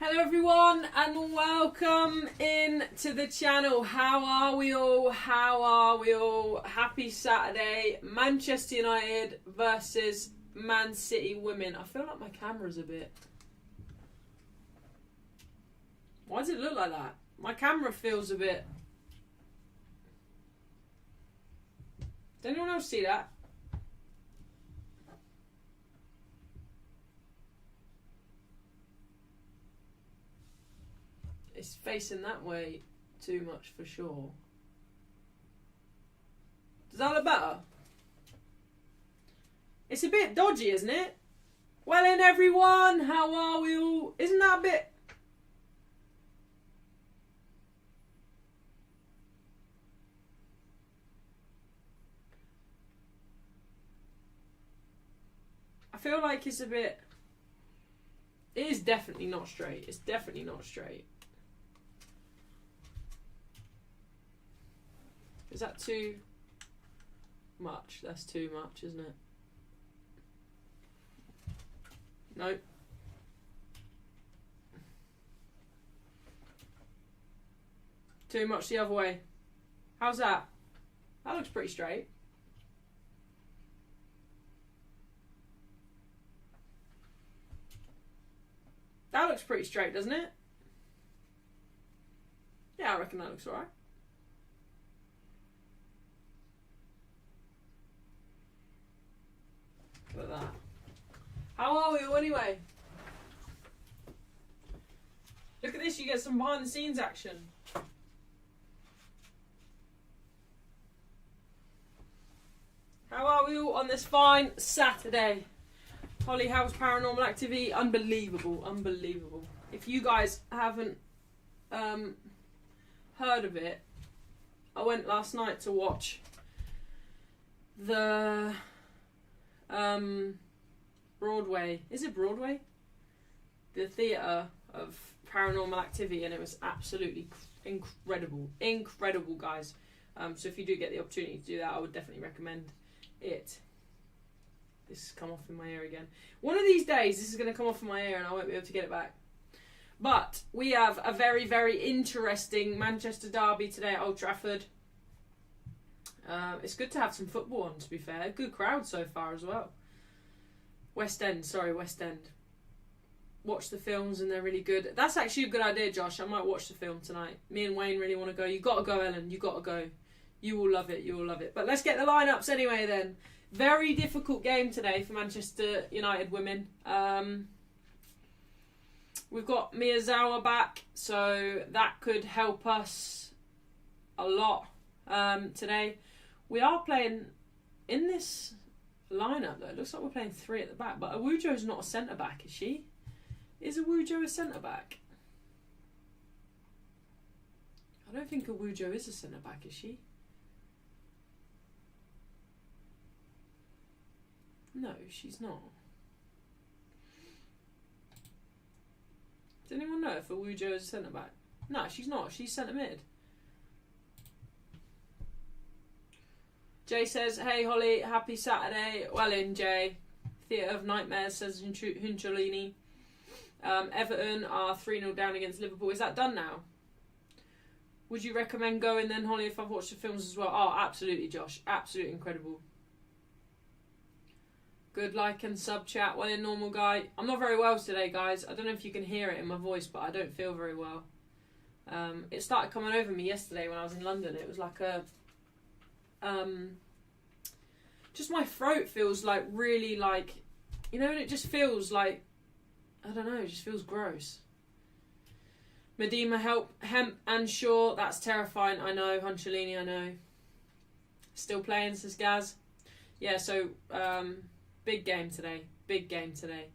Hello everyone and welcome in to the channel. How are we all? Happy Saturday. Manchester United versus Man City women. I feel like my camera's a bit... Why does it look like that? My camera feels a bit... Does anyone else see that? It's facing that way too much for sure. Does that look better? It's a bit dodgy, isn't it? Well then everyone, how are we all? Isn't that a bit... I feel like it's a bit... It is definitely not straight. It's definitely not straight. Is that too much? That's too much, isn't it? No. Too much the other way. How's that? That looks pretty straight. That looks pretty straight, doesn't it? Yeah, I reckon that looks alright. Look at that. How are we all anyway? Look at this, you get some behind the scenes action. How are we all on this fine Saturday? Holly, how's Paranormal Activity? Unbelievable, unbelievable. If you guys haven't heard of it, I went last night to watch the Broadway. Is it Broadway? The theatre of Paranormal Activity, and it was absolutely incredible. Incredible, guys. So if you do get the opportunity to do that, I would definitely recommend it. This has come off in my ear again. One of these days, this is going to come off in my ear and I won't be able to get it back. But we have a very, very interesting Manchester derby today at Old Trafford. It's good to have some football on, to be fair. Good crowd so far as well. West End. Watch the films and they're really good. That's actually a good idea, Josh. I might watch the film tonight. Me and Wayne really want to go. You got to go, Ellen. You got to go. You will love it. You will love it. But let's get the lineups anyway then. Very difficult game today for Manchester United women. We've got Miyazawa back, so that could help us a lot today. We are playing in this lineup though. It looks like we're playing three at the back, but Awujo's not a centre back, is she? Is Awujo a centre back? I don't think Awujo is a centre back, is she? No, she's not. Does anyone know if Awujo is a centre back? No, she's not. She's centre mid. Jay says, hey Holly, happy Saturday. Well in, Jay. Theatre of Nightmares, says Huncholini. Everton are 3-0 down against Liverpool. Is that done now? Would you recommend going then, Holly, if I've watched the films as well? Oh, absolutely, Josh. Absolutely incredible. Good like and sub chat. Well in, normal guy. I'm not very well today, guys. I don't know if you can hear it in my voice, but I don't feel very well. It started coming over me yesterday when I was in London. It was like a... just my throat feels like really like... You know, and it just feels like... I don't know, it just feels gross. Medema, help, hemp and Shaw. That's terrifying, I know. Huncholini, I know. Still playing, says Gaz. Yeah, so... big game today. Big game today.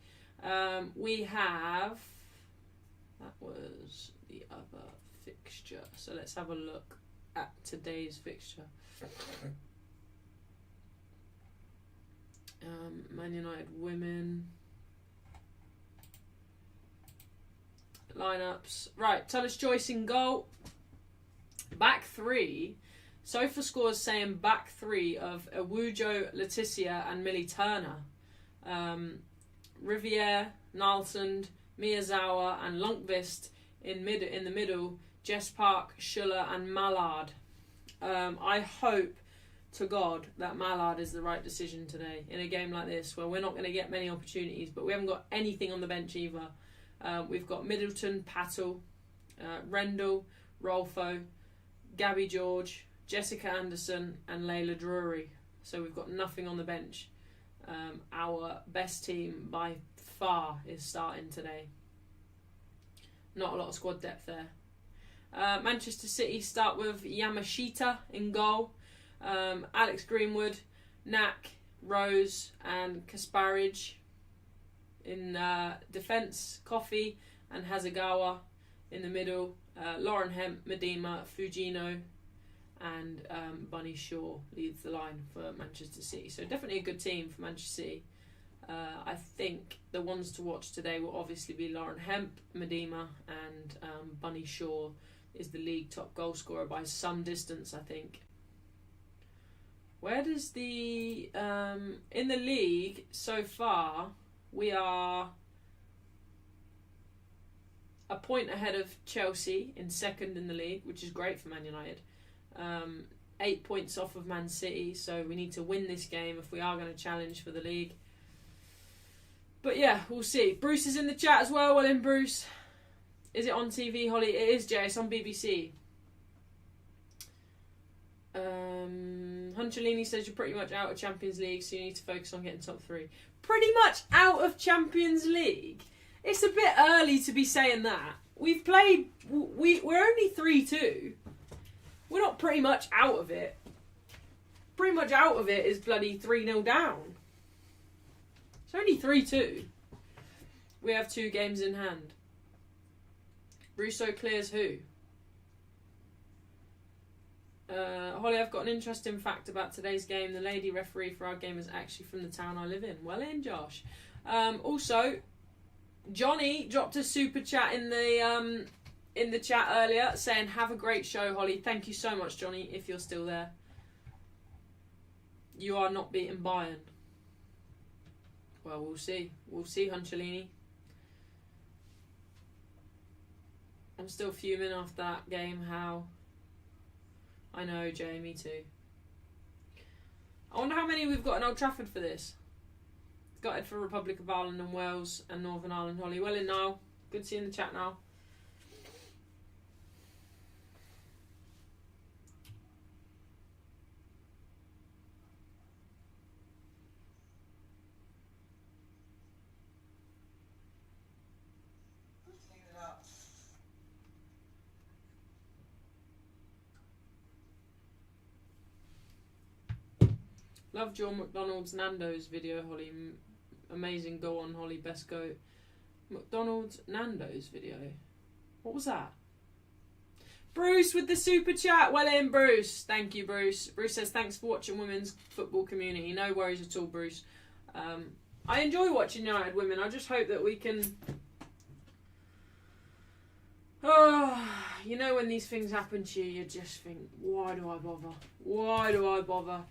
We have... That was the other fixture. So let's have a look at today's fixture. Man United women. Lineups. Right, Tullis Joyce in goal. Back three. SofaScore saying back three of Awujo, Leticia and Millie Turner. Riviere, Nilsson, Miyazawa and Lundqvist in the middle, Jess Park, Schuller and Mallard. I hope to God that Mallard is the right decision today in a game like this where we're not going to get many opportunities, but we haven't got anything on the bench either. We've got Middleton, Pattle, Rendell, Rolfo, Gabby George, Jessica Anderson and Layla Drury. So we've got nothing on the bench. Our best team by far is starting today. Not a lot of squad depth there. Manchester City start with Yamashita in goal. Alex Greenwood, Knack, Rose and Kasparij. In defence, Coffey and Hasegawa. In the middle, Lauren Hemp, Medema, Fujino and Bunny Shaw leads the line for Manchester City. So definitely a good team for Manchester City. I think the ones to watch today will obviously be Lauren Hemp, Medema and Bunny Shaw is the league top goal scorer by some distance, I think. Where does the... in the league so far, we are a point ahead of Chelsea in second in the league, which is great for Man United. 8 points off of Man City, so we need to win this game if we are going to challenge for the league. But yeah, we'll see. Bruce is in the chat as well. Well in, Bruce. Is it on TV, Holly? It is, Jay. It's on BBC. Hunchalini says you're pretty much out of Champions League, so you need to focus on getting top 3. Pretty much out of Champions League? It's a bit early to be saying that. We've played... We're only 3-2. We're not pretty much out of it. Pretty much out of it is bloody 3-0 down. It's only 3-2. We have 2 games in hand. Russo clears who? Holly, I've got an interesting fact about today's game. The lady referee for our game is actually from the town I live in. Well in, Josh. Also, Johnny dropped a super chat in the chat earlier saying, have a great show, Holly. Thank you so much, Johnny, if you're still there. You are not beating Bayern. Well, we'll see. We'll see, Hunchalini. I'm still fuming after that game, how... I know, Jay, me too. I wonder how many we've got in Old Trafford for this. Got it for Republic of Ireland and Wales and Northern Ireland, Holly. Well in now. Good to see you in the chat now. Loved your McDonald's Nando's video, Holly. Amazing. Go on, Holly. Best go. McDonald's Nando's video. What was that? Bruce with the super chat. Well in, Bruce. Thank you, Bruce. Bruce says, thanks for watching women's football community. No worries at all, Bruce. I enjoy watching United women. I just hope that we can... Oh, you know when these things happen to you, you just think, why do I bother? Why do I bother?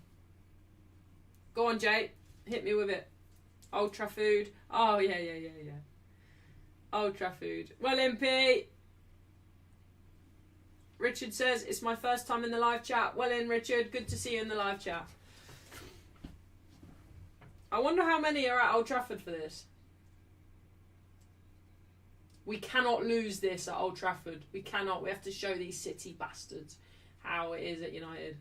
Go on, Jay. Hit me with it. Old Trafford. Oh, yeah. Old Trafford. Well in, Pete. Richard says, it's my first time in the live chat. Well in, Richard. Good to see you in the live chat. I wonder how many are at Old Trafford for this. We cannot lose this at Old Trafford. We cannot. We have to show these City bastards how it is at United.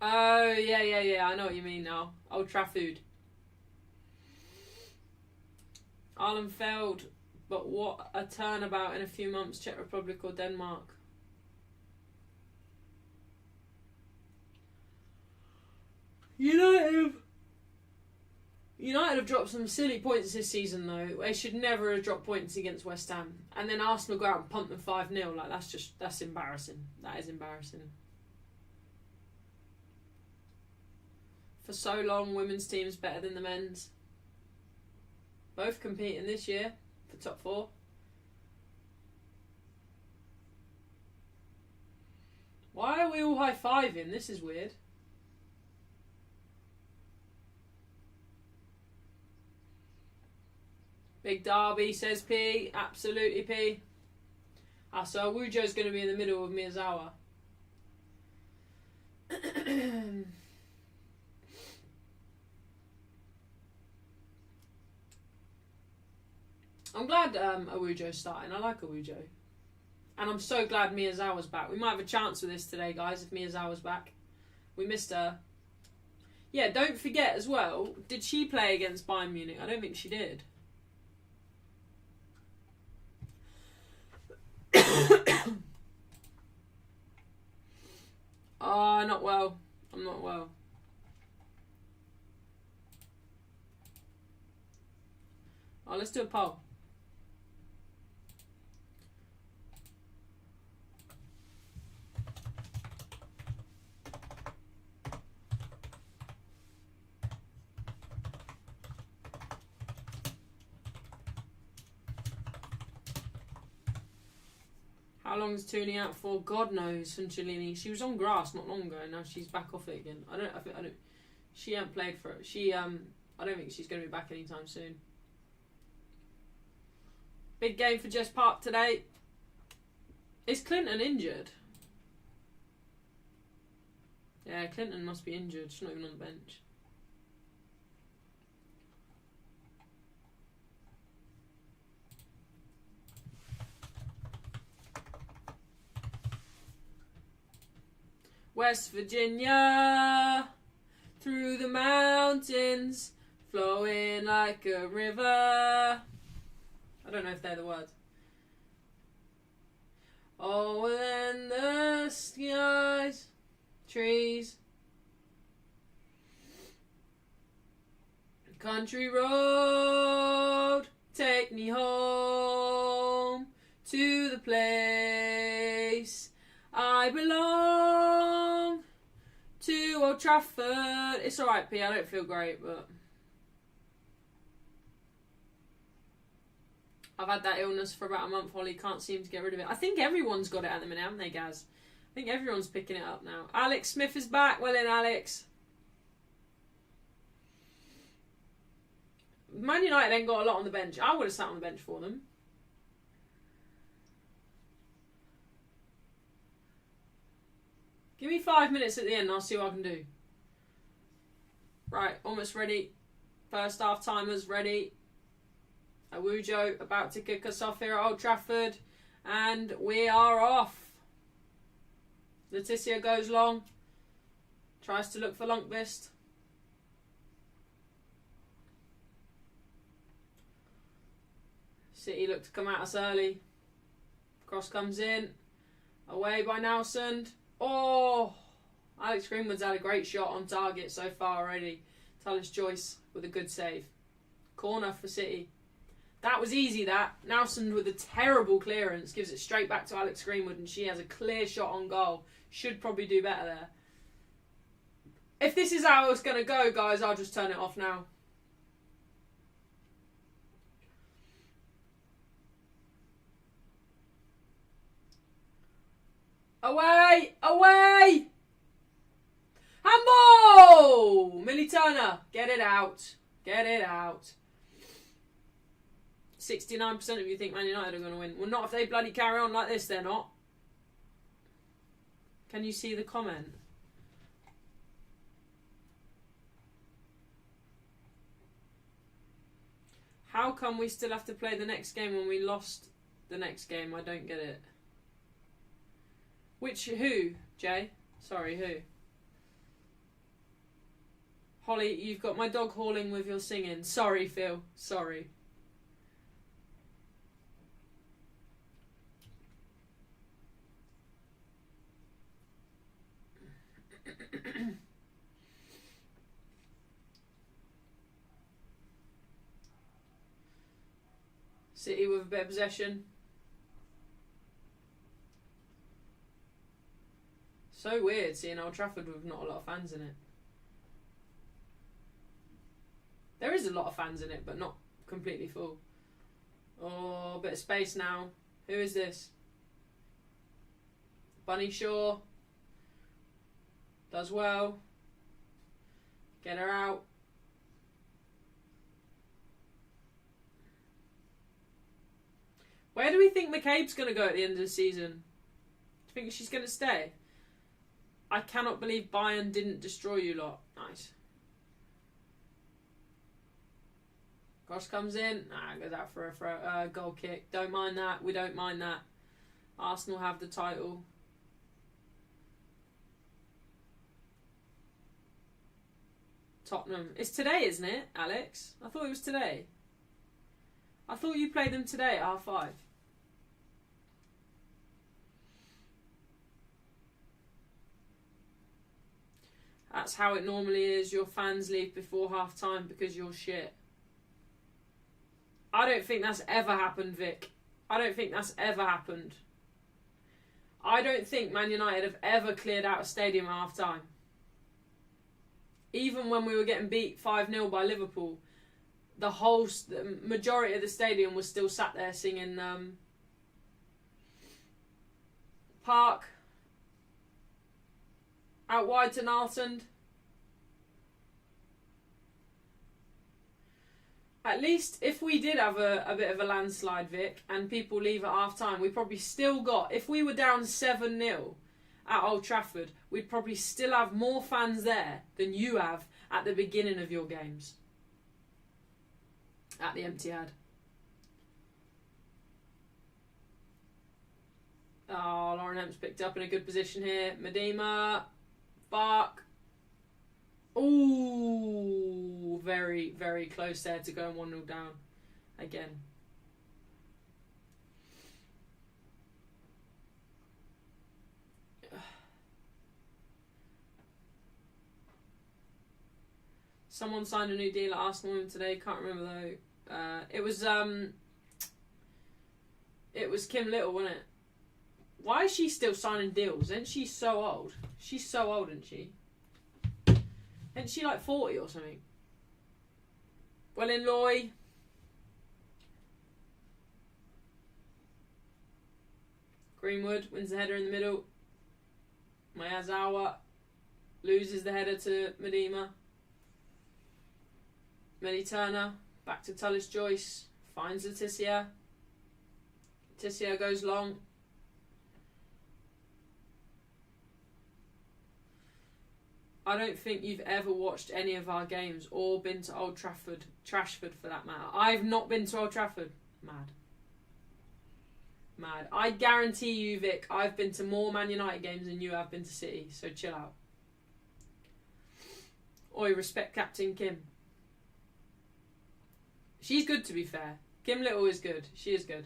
Oh, yeah. I know what you mean now. Old Trafford. Ireland failed, but what a turnabout in a few months. Czech Republic or Denmark. United have dropped some silly points this season, though. They should never have dropped points against West Ham. And then Arsenal go out and punt them 5-0. Like, that's embarrassing. That is embarrassing. For so long, women's team's better than the men's. Both competing this year for top 4. Why are we all high-fiving? This is weird. Big Derby, says P. Absolutely, P. So Wujo's going to be in the middle of Miyazawa. I'm glad Awujo's starting. I like Awujo. And I'm so glad Miyazawa's back. We might have a chance with this today, guys, if Miyazawa's back. We missed her. Yeah, don't forget as well, did she play against Bayern Munich? I don't think she did. Oh, not well. I'm not well. Oh, let's do a poll. How long is Tooney out for? God knows. From Cellini, she was on grass not long ago. Now she's back off it again. I don't. She hasn't played for it. I don't think she's going to be back anytime soon. Big game for Jess Park today. Is Clinton injured? Yeah, Clinton must be injured. She's not even on the bench. West Virginia, through the mountains, flowing like a river. I don't know if they're the words. Oh, and the skies, trees, country road, take me home to the place I belong, to Old Trafford. It's alright, P. I don't feel great, but I've had that illness for about a month, Holly. Can't seem to get rid of it. I think everyone's got it at the minute, haven't they, Gaz? I think everyone's picking it up now. Alex Smith is back. Well in, Alex. Man United ain't got a lot on the bench. I would have sat on the bench for them. Give me 5 minutes at the end and I'll see what I can do. Right, almost ready. First half timers ready. Awujo about to kick us off here at Old Trafford. And we are off. Letitia goes long. Tries to look for Lundqvist. City look to come at us early. Cross comes in. Away by Nelsund. Oh! Alex Greenwood's had a great shot on target so far already. Tallis Joyce with a good save. Corner for City. That was easy, that. Nelsund with a terrible clearance gives it straight back to Alex Greenwood and she has a clear shot on goal. Should probably do better there. If this is how it's going to go, guys, I'll just turn it off now. Away! Away! Handball! Millie Turner, get it out. Get it out. 69% of you think Man United are going to win. Well, not if they bloody carry on like this, they're not. Can you see the comment? How come we still have to play the next game when we lost the next game? I don't get it. Who, Jay? Sorry, who? Holly, you've got my dog hauling with your singing. Sorry, Phil. Sorry. City with a bit of possession. So weird seeing Old Trafford with not a lot of fans in it. There is a lot of fans in it, but not completely full. Oh, a bit of space now. Who is this? Bunny Shaw. Does well. Get her out. Where do we think McCabe's going to go at the end of the season? Do you think she's going to stay? I cannot believe Bayern didn't destroy you lot. Nice. Cross comes in. Goes out for a goal kick. Don't mind that. We don't mind that. Arsenal have the title. Tottenham. It's today, isn't it, Alex? I thought it was today. I thought you played them today at half-5. That's how it normally is. Your fans leave before half-time because you're shit. I don't think that's ever happened, Vic. I don't think that's ever happened. I don't think Man United have ever cleared out a stadium at half-time. Even when we were getting beat 5-0 by Liverpool, the majority of the stadium was still sat there singing Park, out wide to Nartland. At least if we did have a bit of a landslide, Vic, and people leave at half time, we probably still got, if we were down 7-0 at Old Trafford, we'd probably still have more fans there than you have at the beginning of your games. At the Etihad. Oh, Lauren Hemp's picked up in a good position here. Medema. Bark. Ooh, very, very close there to going 1-0 down again. Someone signed a new deal at Arsenal today. Can't remember though. It was Kim Little, wasn't it? Why is she still signing deals? Isn't she so old? She's so old, isn't she? Isn't she like 40 or something? Well in Loy. Greenwood wins the header in the middle. Miyazawa loses the header to Medema. Melly Turner, back to Tullis Joyce, finds Leticia. Leticia goes long. I don't think you've ever watched any of our games or been to Old Trafford, Trashford for that matter. I've not been to Old Trafford. Mad. I guarantee you, Vic, I've been to more Man United games than you have been to City, so chill out. Oi, respect Captain Kim. She's good, to be fair. Kim Little is good. She is good.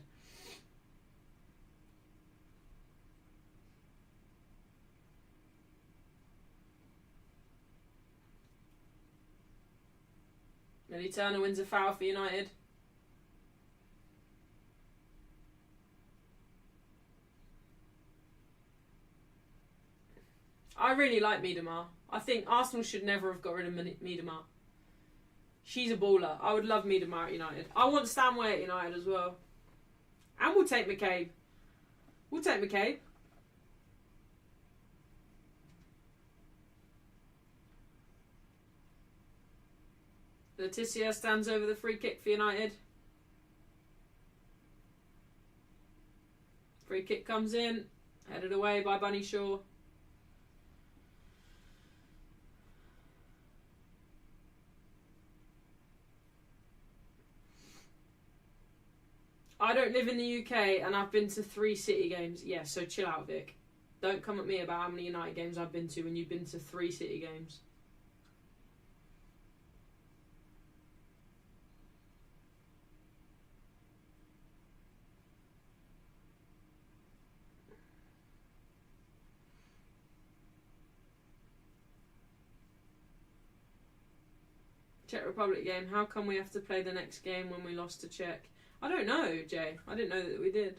Melly Turner wins a foul for United. I really like Miedemar. I think Arsenal should never have got rid of Miedemar. She's a baller. I would love Miedemar at United. I want Stanway at United as well. And we'll take McCabe. We'll take McCabe. Leticia stands over the free kick for United. Free kick comes in. Headed away by Bunny Shaw. I don't live in the UK and I've been to 3 City games. Yeah, so chill out, Vic. Don't come at me about how many United games I've been to when you've been to 3 City games. Czech Republic game. How come we have to play the next game when we lost to Czech? I don't know, Jay. I didn't know that we did.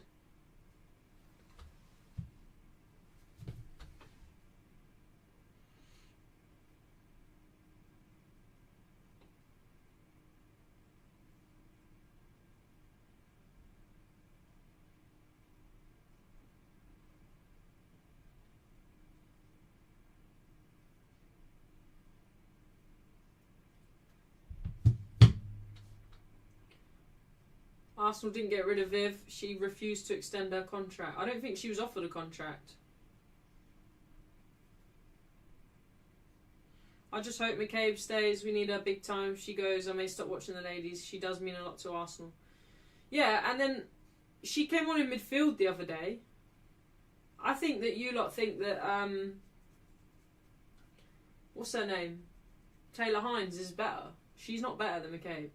Arsenal didn't get rid of Viv. She refused to extend her contract. I don't think she was offered a contract. I just hope McCabe stays. We need her big time. If she goes, I may stop watching the ladies. She does mean a lot to Arsenal. Yeah, and then she came on in midfield the other day. I think that you lot think that, what's her name? Taylor Hines is better. She's not better than McCabe.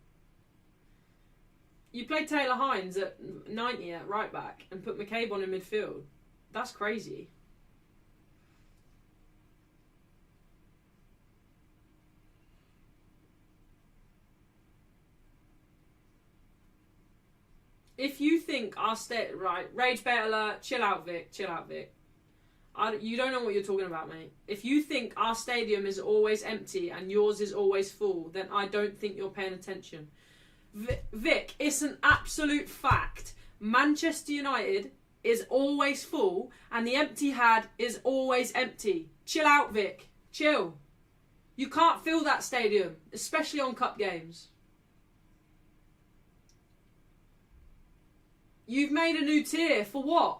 You play Taylor Hines at 90 at right back and put McCabe on in midfield. That's crazy. If you think our state... Right, rage bait alert. Chill out, Vic. Chill out, Vic. You don't know what you're talking about, mate. If you think our stadium is always empty and yours is always full, then I don't think you're paying attention. Vic, it's an absolute fact. Manchester United is always full and the Etihad is always empty. Chill out, Vic. Chill. You can't fill that stadium, especially on cup games. You've made a new tier. For what?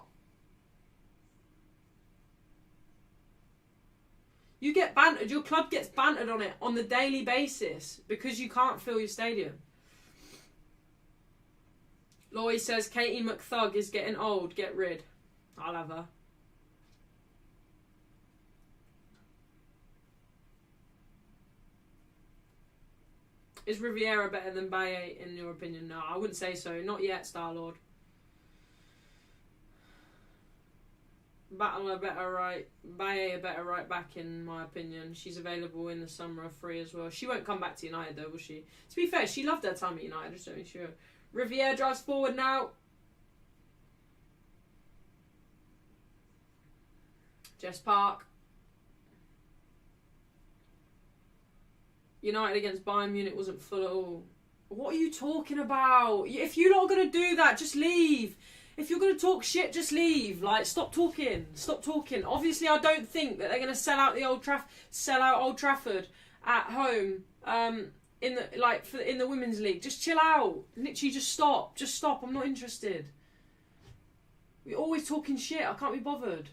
You get bantered. Your club gets bantered on it on the daily basis because you can't fill your stadium. Laurie says Katie McThug is getting old. Get rid. I'll have her. Is Riviera better than Baye in your opinion? No, I wouldn't say so. Not yet, Star-Lord. Battle a better right, Baye a better right back in my opinion. She's available in the summer of free as well. She won't come back to United though, will she? To be fair, she loved her time at United. Just don't be sure. Riviere drives forward now. Jess Park. United against Bayern Munich wasn't full at all. What are you talking about? If you're not going to do that, just leave. If you're going to talk shit, just leave. Like, stop talking. Stop talking. Obviously, I don't think that they're going to sell out Old Trafford at home in the Women's League. Just chill out. Literally, just stop. Just stop. I'm not interested. We're always talking shit. I can't be bothered.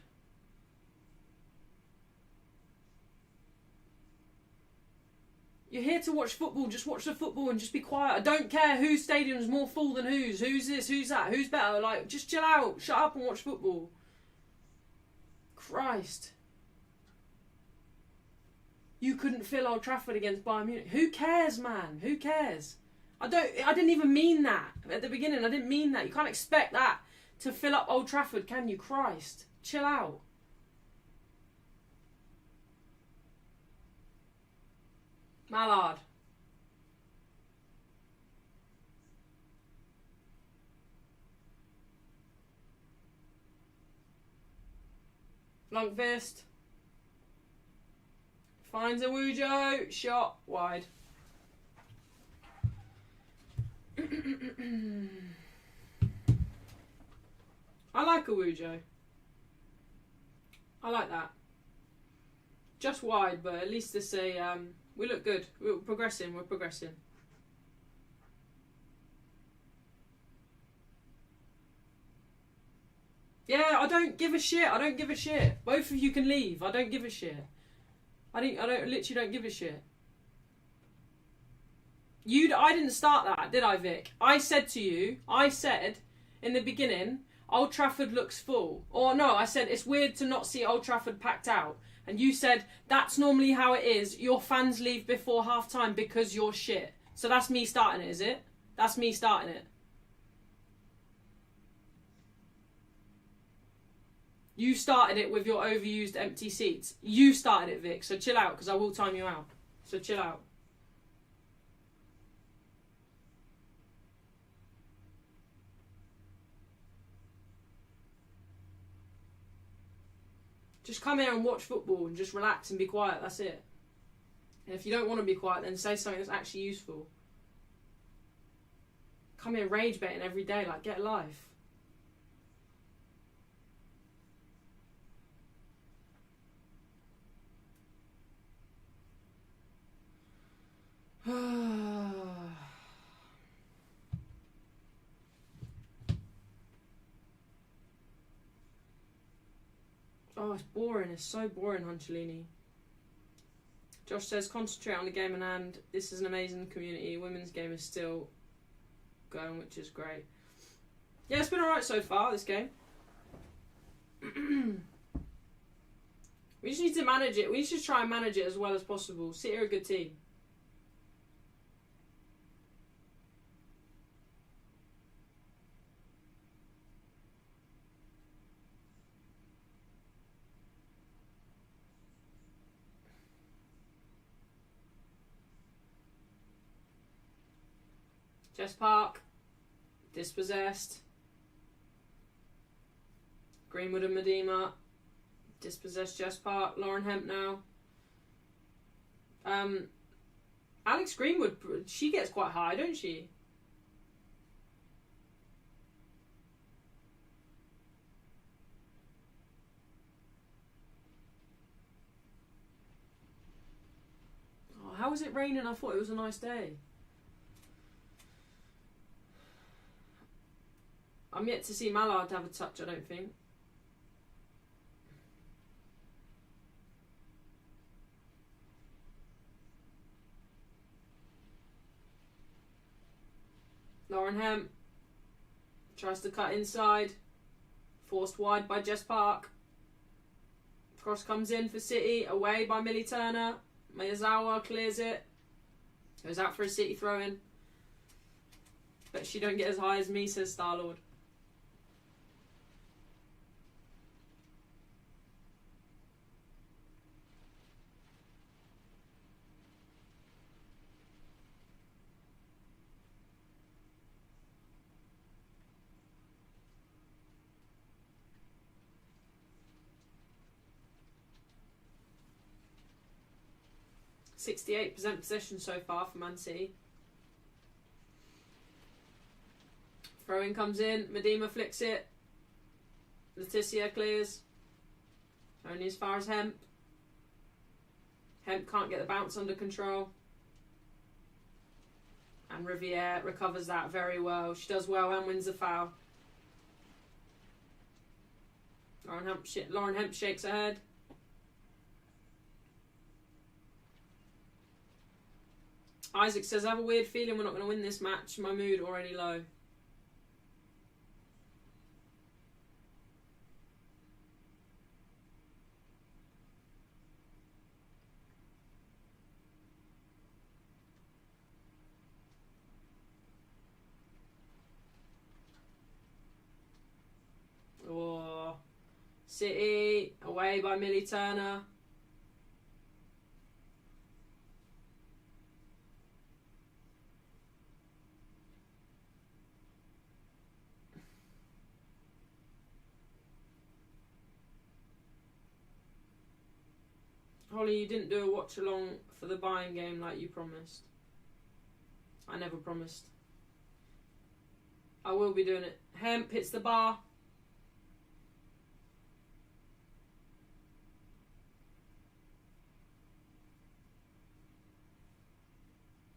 You're here to watch football. Just watch the football and just be quiet. I don't care whose stadium's more full than whose. Who's this? Who's that? Who's better? Like, just chill out. Shut up and watch football. Christ. You couldn't fill Old Trafford against Bayern Munich. Who cares, man? Who cares? I didn't even mean that at the beginning. I didn't mean that. You can't expect that to fill up Old Trafford, can you? Christ. Chill out. Mallard. Lundqvist. Finds a Wujo. Shot wide. I like a Wujo. I like that. Just wide, but at least it's a... we look good. We're progressing. We're progressing. Yeah, I don't give a shit. I don't give a shit. Both of you can leave. I don't give a shit. I literally don't give a shit. I didn't start that, did I, Vic? I said in the beginning, Old Trafford looks full. Or no, I said it's weird to not see Old Trafford packed out. And you said, that's normally how it is. Your fans leave before half-time because you're shit. So that's me starting it, is it? That's me starting it. You started it with your overused empty seats. You started it, Vic. So chill out, because I will time you out. So chill out. Just come here and watch football and just relax and be quiet. That's it. And if you don't want to be quiet, then say something that's actually useful. Come here rage baiting every day. Like, get a life. Oh, it's boring. It's so boring, Hunchalini. Josh says, concentrate on the game in hand. This is an amazing community. Women's game is still going, which is great. Yeah, it's been alright so far, this game. We just need to manage it. We should try and manage it as well as possible. City are a good team. Jess Park, dispossessed. Greenwood and Medema, dispossessed Jess Park. Lauren Hemp now. Alex Greenwood, she gets quite high, don't she? Oh, how was it raining? I thought it was a nice day. I'm yet to see Mallard have a touch, I don't think. Lauren Hemp tries to cut inside. Forced wide by Jess Park. Cross comes in for City. Away by Millie Turner. Miyazawa clears it. Goes out for a City throw-in. Bet she don't get as high as me, says Starlord. %68 possession so far for Man City. Throw-in comes in. Medema flicks it. Leticia clears. Only as far as Hemp. Hemp can't get the bounce under control. And Riviere recovers that very well. She does well and wins the foul. Lauren Hemp shakes her head. Isaac says, I have a weird feeling we're not going to win this match. My mood already low. Oh, City, away by Millie Turner. Holly, you didn't do a watch along for the buying game like you promised. I never promised. I will be doing it. Hemp hits the bar.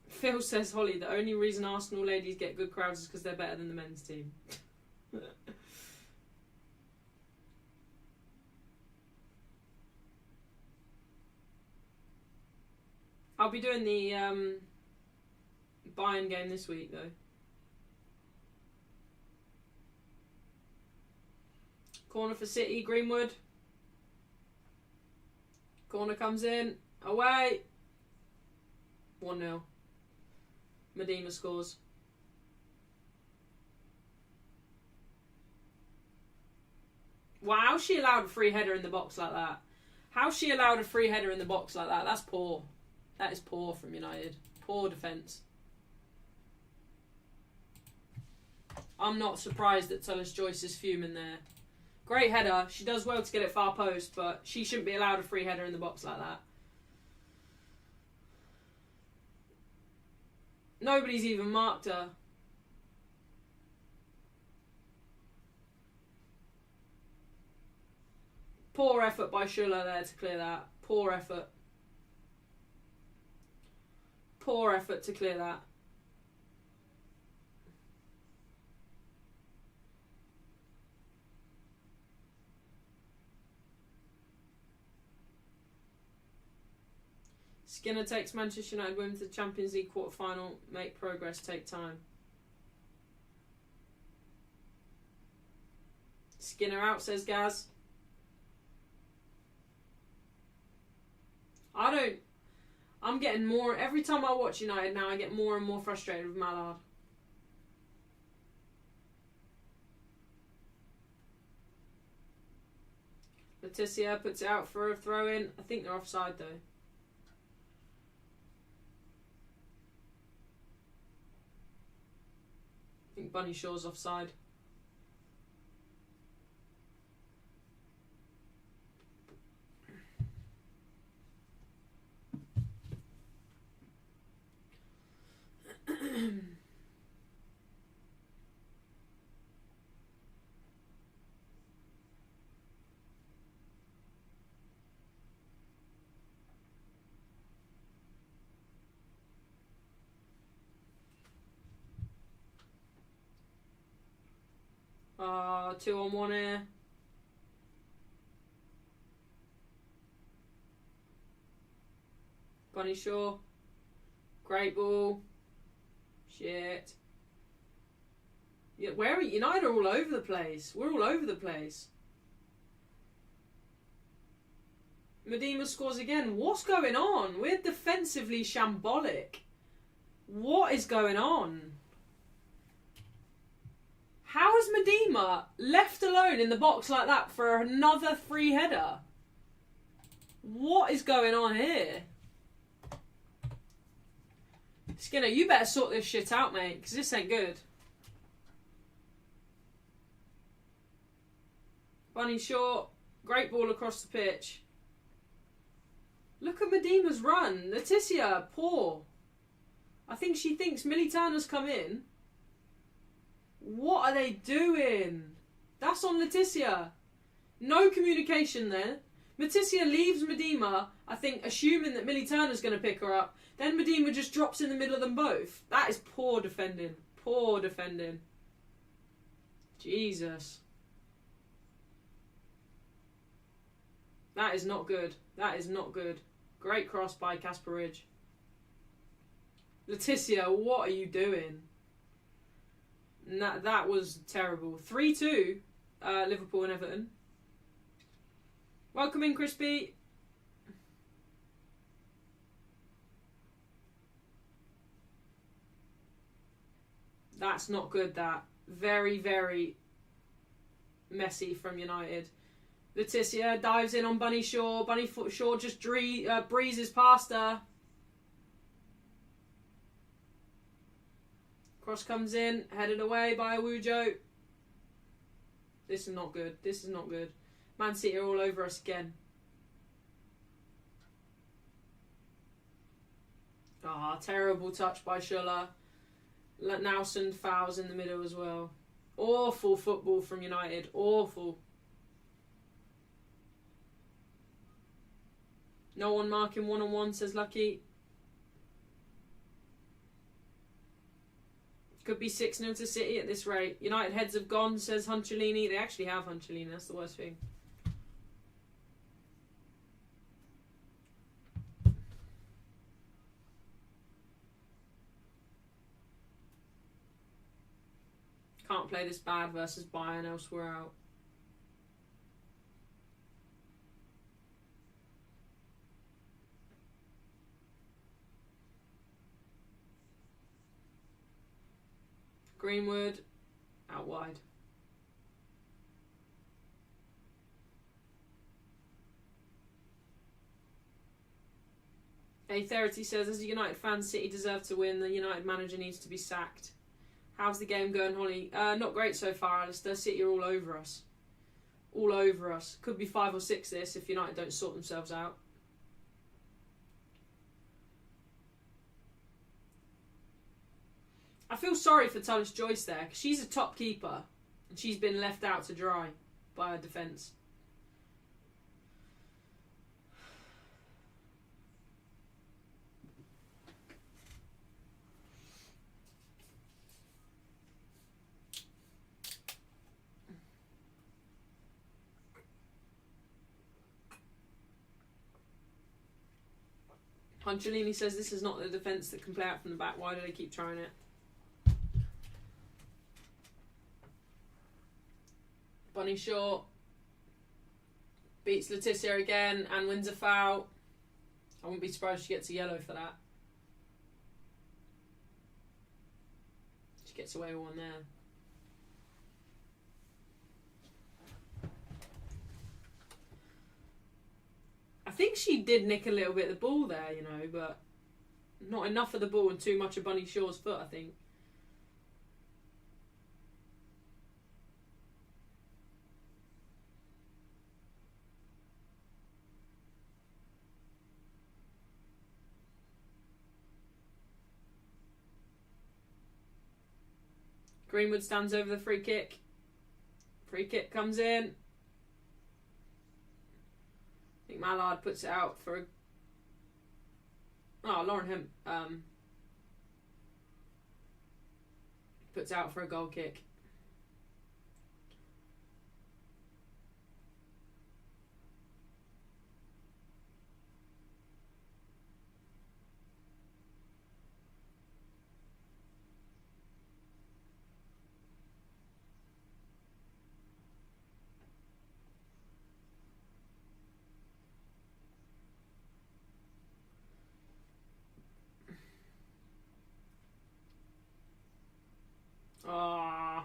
Phil says, Holly, the only reason Arsenal ladies get good crowds is because they're better than the men's team. I'll be doing the Bayern game this week, though. Corner for City, Greenwood. Corner comes in. Away. 1-0. Medema scores. Wow, how's she allowed a free header in the box like that? How's she allowed a free header in the box like that? That's poor. That is poor from United. Poor defence. I'm not surprised that Tullis Joyce is fuming there. Great header. She does well to get it far post, but she shouldn't be allowed a free header in the box like that. Nobody's even marked her. Poor effort by Schuller there to clear that. Poor effort. Poor effort to clear that. Skinner takes Manchester United women to the Champions League quarter-final. Make progress, take time. Skinner out, says Gaz. I'm getting more, every time I watch United now, I get more and more frustrated with Mallard. Letitia puts it out for a throw-in. I think they're offside, though. I think Bunny Shaw's offside. Two on one here. Bunny Shaw. Great ball. Shit. Yeah, where are United are all over the place. We're all over the place. Medina scores again. What's going on? We're defensively shambolic. What is going on? How is Medina left alone in the box like that for another free header? What is going on here? Skinner, you better sort this shit out, mate, because this ain't good. Bunny Shaw, great ball across the pitch. Look at Medina's run. Letitia, poor. I think she thinks Millie Turner's come in. What are they doing? That's on Letitia. No communication there. Letitia leaves Medina, I think, assuming that Millie Turner's going to pick her up. Then Medina just drops in the middle of them both. That is poor defending. Poor defending. Jesus. That is not good. That is not good. Great cross by Casper Ridge. Letitia, what are you doing? That was terrible. 3-2, Liverpool and Everton. Welcome in, Crispy. That's not good, that. Very, very messy from United. Letitia dives in on Bunny Shaw. Bunny Shaw just breezes past her. Cross comes in, headed away by Awujo. This is not good. This is not good. Man City are all over us again. Ah, terrible touch by Schuller. Nelson fouls in the middle as well. Awful football from United. Awful. No one marking one-on-one, says Lucky. Could be 6-0 to City at this rate. United heads have gone, says Huncellini. They actually have Huncellini. That's the worst thing. Can't play this bad versus Bayern, else we're out. Greenwood, out wide. A30 says, as a United fan, City deserve to win. The United manager needs to be sacked. How's the game going, Holly? Not great so far, Alistair. City are all over us. All over us. Could be 5 or 6 this if United don't sort themselves out. I feel sorry for Tullis Joyce there, because she's a top keeper and she's been left out to dry by her defence. Angelini says this is not the defence that can play out from the back. Why do they keep trying it? Bunny Shaw beats Letitia again and wins a foul. I wouldn't be surprised if she gets a yellow for that. She gets away with one there. I think she did nick a little bit of the ball there, you know, but not enough of the ball and too much of Bunny Shaw's foot, I think. Greenwood stands over the free kick. Free kick comes in. I think Mallard puts it out for a... Oh, Lauren Hemp puts it out for a goal kick. Ah,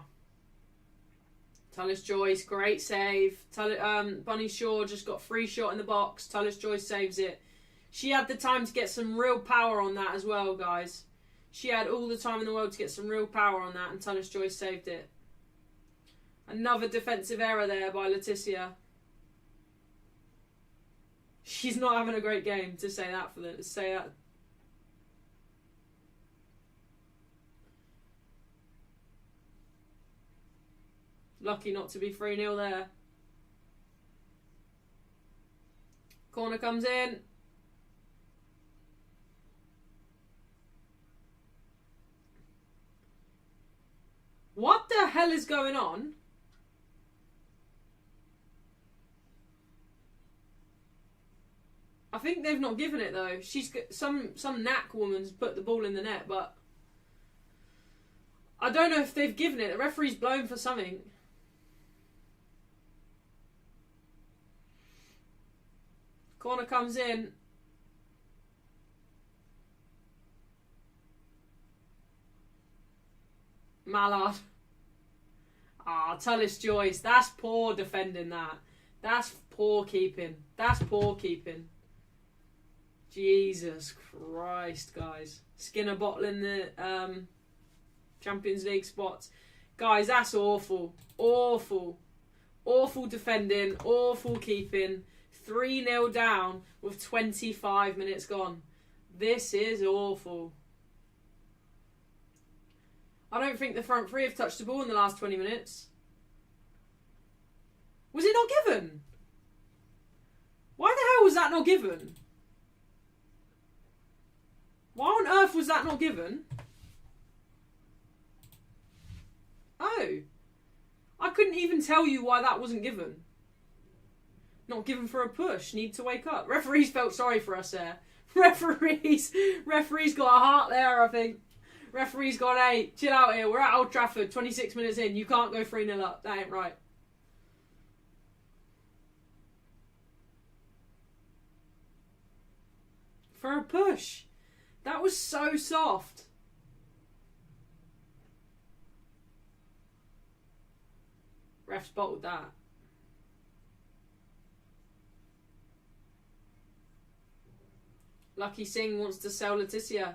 Tullis Joyce, great save. Bunny Shaw just got free shot in the box. Tullis Joyce saves it. She had the time to get some real power on that as well, guys. She had all the time in the world to get some real power on that, and Tullis Joyce saved it. Another defensive error there by Letitia. She's not having a great game, to say that for the say that. Lucky not to be 3-0 there. Corner comes in. What the hell is going on? I think they've not given it though. She's got some knack woman's put the ball in the net, but I don't know if they've given it. The referee's blown for something. Corner comes in. Mallard. Ah, Tullis Joyce. That's poor defending that. That's poor keeping. That's poor keeping. Jesus Christ, guys. Skinner bottling the Champions League spots. Guys, that's awful. Awful. Awful defending. Awful keeping. 3-0 down with 25 minutes gone. This is awful. I don't think the front three have touched the ball in the last 20 minutes. Was it not given? Why the hell was that not given? Why on earth was that not given? Oh. I couldn't even tell you why that wasn't given. Not given for a push. Need to wake up. Referees felt sorry for us there. Referees got a heart there, I think. Referees gone, hey, chill out here. We're at Old Trafford, 26 minutes in. You can't go 3-0 up. That ain't right. For a push. That was so soft. Refs bottled that. Lucky Singh wants to sell Letitia.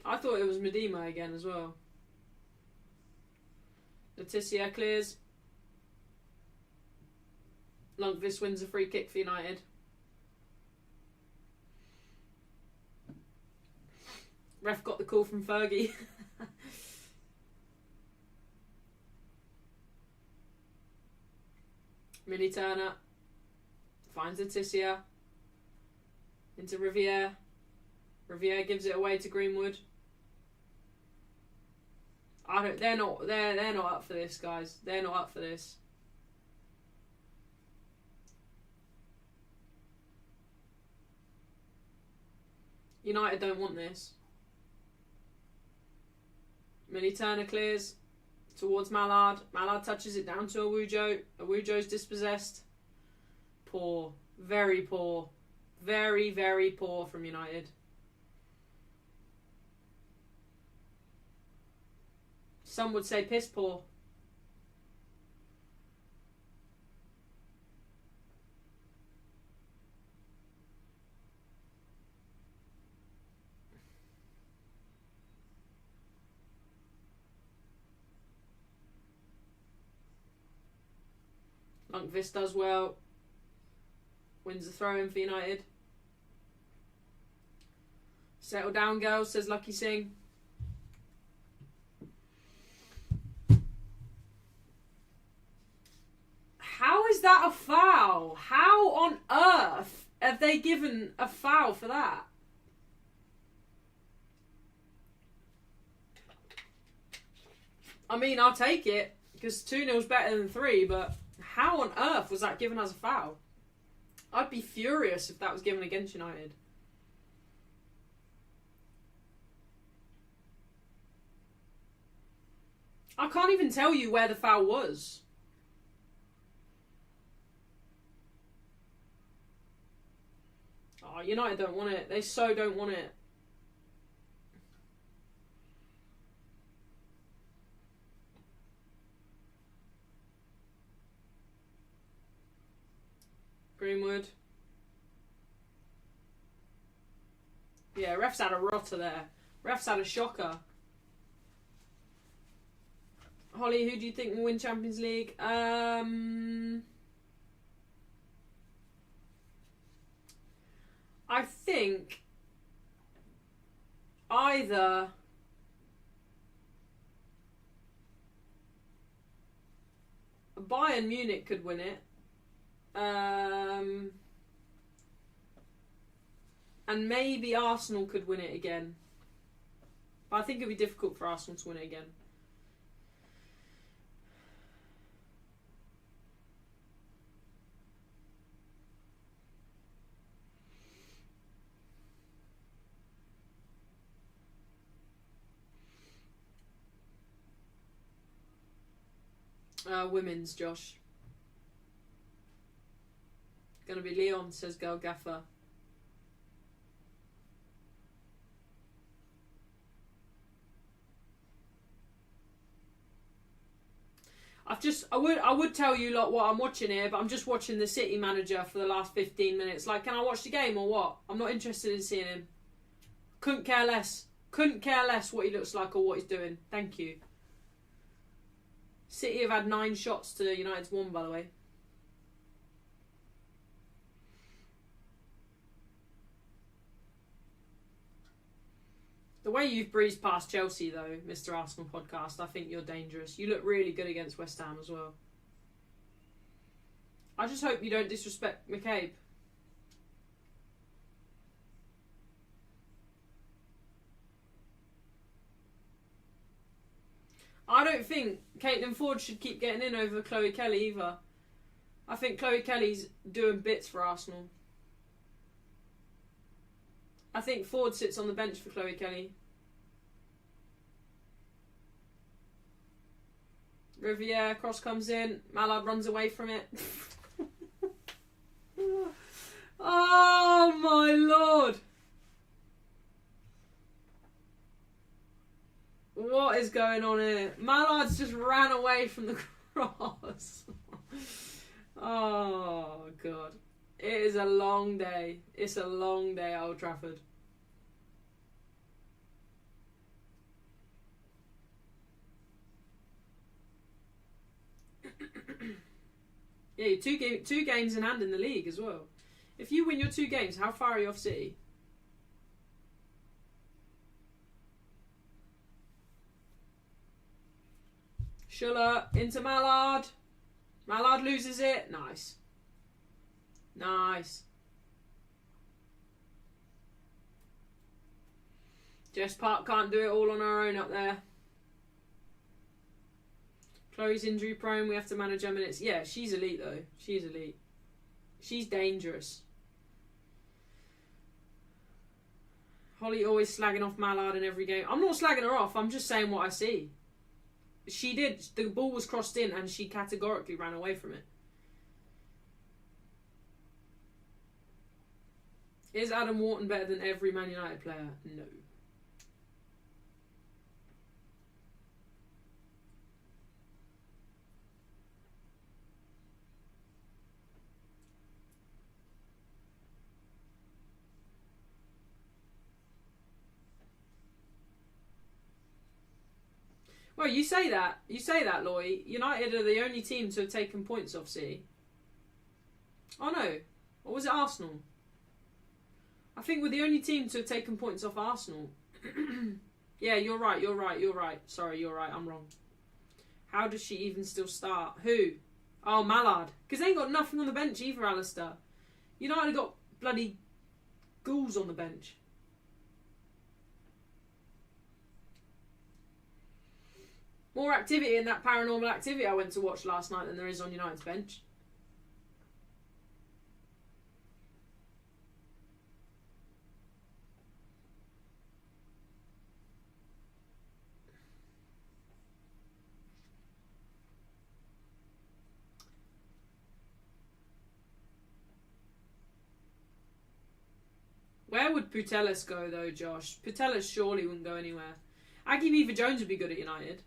I thought it was Medema again as well. Letitia clears. Lundqvist wins a free kick for United. Ref got the call from Fergie. Millie Turner finds Letitia into Riviere. Riviere gives it away to Greenwood. They're not up for this, guys. They're not up for this. United don't want this. Millie Turner clears towards Mallard. Mallard touches it down to Awujo. Awujo's dispossessed. Poor. Very poor. Very, very poor from United. Some would say piss poor. Lundqvist does well. Wins the throw-in for United. Settle down, girls, says Lucky Singh. How is that a foul? How on earth have they given a foul for that? I mean, I'll take it, because 2-0's better than 3, but how on earth was that given as a foul? I'd be furious if that was given against United. I can't even tell you where the foul was. Oh, United don't want it. They so don't want it. Greenwood. Yeah, ref's had a rotter there. Ref's had a shocker. Holly, who do you think will win Champions League? I think either Bayern Munich could win it. And maybe Arsenal could win it again. But I think it'd be difficult for Arsenal to win it again. Women's, Josh. Gonna be Leon, says Girl Gaffer. I would tell you lot what I'm watching here, but I'm just watching the City manager for the last 15 minutes. Like, can I watch the game or what? I'm not interested in seeing him. Couldn't care less. Couldn't care less what he looks like or what he's doing. Thank you. City have had 9 shots to United's 1, by the way. The way you've breezed past Chelsea, though, Mr. Arsenal podcast, I think you're dangerous. You look really good against West Ham as well. I just hope you don't disrespect McCabe. I don't think Caitlin Ford should keep getting in over Chloe Kelly either. I think Chloe Kelly's doing bits for Arsenal. I think Ford sits on the bench for Chloe Kelly. Riviere, cross comes in. Mallard runs away from it. Oh my lord. What is going on here? Mallard's just ran away from the cross. Oh god. It is a long day. It's a long day at Old Trafford. Yeah, two games in hand in the league as well. If you win your 2 games, how far are you off City? Schuller into Mallard. Mallard loses it. Nice. Nice. Jess Park can't do it all on her own up there. Chloe's injury prone. We have to manage her minutes. Yeah, she's elite though. She's elite. She's dangerous. Holly always slagging off Mallard in every game. I'm not slagging her off. I'm just saying what I see. She did. The ball was crossed in and she categorically ran away from it. Is Adam Wharton better than every Man United player? No. Well, you say that, Loy. United are the only team to have taken points off City. Oh no, or was it Arsenal? I think we're the only team to have taken points off Arsenal. Yeah, you're right. Sorry, you're right, I'm wrong. How does she even still start? Who? Oh, Mallard. Because they ain't got nothing on the bench either, Alistair. United got bloody ghouls on the bench. More activity in that Paranormal Activity I went to watch last night than there is on United's bench. Where would Putellas go though, Josh? Putellas surely wouldn't go anywhere. Aggie Beaver-Jones would be good at United.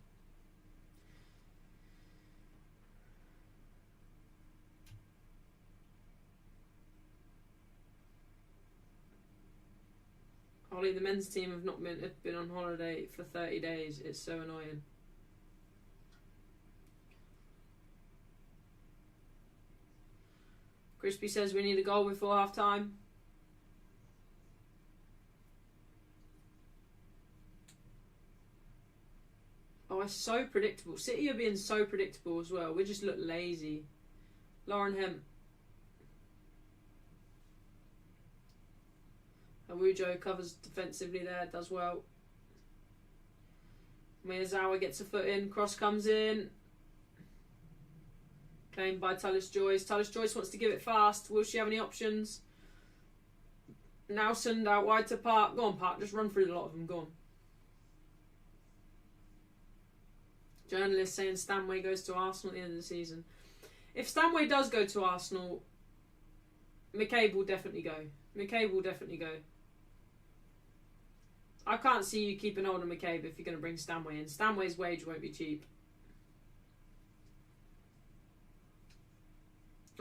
Ollie, the men's team have not been on holiday for 30 days. It's so annoying. Crispy says we need a goal before half time. Oh, it's so predictable. City are being so predictable as well. We just look lazy. Lauren Hemp. Awujo covers defensively there, does well. Miyazawa gets a foot in, cross comes in. Claimed by Tullis Joyce. Tullis Joyce wants to give it fast. Will she have any options? Nelson out wide to Park. Go on, Park, just run through the lot of them. Go on. Journalist saying Stanway goes to Arsenal at the end of the season. If Stanway does go to Arsenal, McCabe will definitely go. McCabe will definitely go. I can't see you keeping hold of McCabe if you're going to bring Stanway in. Stanway's wage won't be cheap.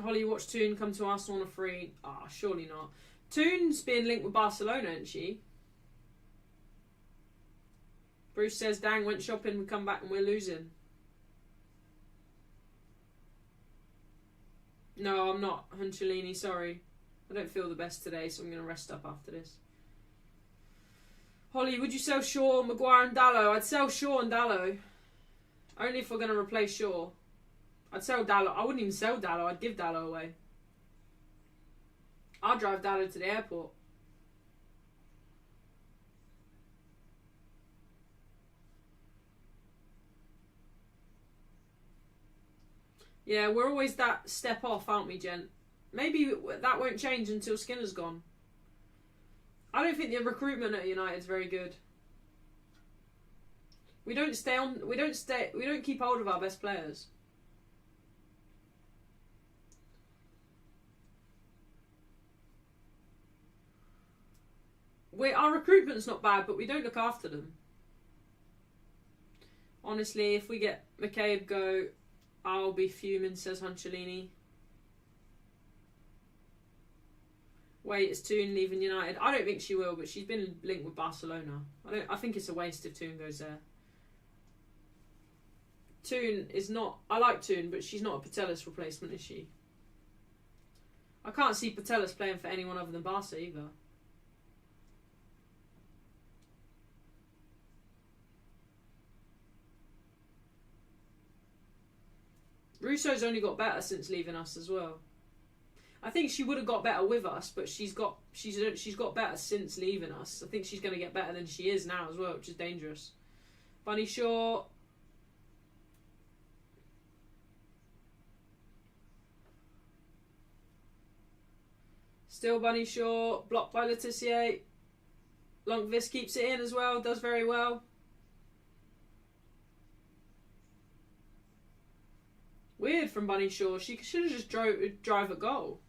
Holly watched Toon come to Arsenal on a free. Ah, surely not. Toon's being linked with Barcelona, isn't she? Bruce says, dang, went shopping, we come back and we're losing. No, I'm not, Hunchalini, sorry. I don't feel the best today, so I'm going to rest up after this. Holly, would you sell Shaw, Maguire and Dallow? I'd sell Shaw and Dallow. Only if we're going to replace Shaw. I'd sell Dallow. I wouldn't even sell Dallow, I'd give Dallow away. I'll drive Dallow to the airport. Yeah, we're always that step off, aren't we, gent? Maybe that won't change until Skinner's gone. I don't think the recruitment at United's very good. We don't keep hold of our best players. Our recruitment's not bad, but we don't look after them. Honestly, if we get McCabe go, I'll be fuming, says Hunchalini. Wait, is Toon leaving United? I don't think she will, but she's been linked with Barcelona. I think it's a waste if Toon goes there. Toon is not... I like Toon, but she's not a Putellas replacement, is she? I can't see Putellas playing for anyone other than Barca either. Russo's only got better since leaving us as well. I think she would have got better with us, but she's got better since leaving us. I think she's going to get better than she is now as well, which is dangerous. Bunny Shaw. Still Bunny Shaw, blocked by Letitia. Lundqvist keeps it in as well, does very well. Weird from Bunny Shaw. She should have just drive a goal.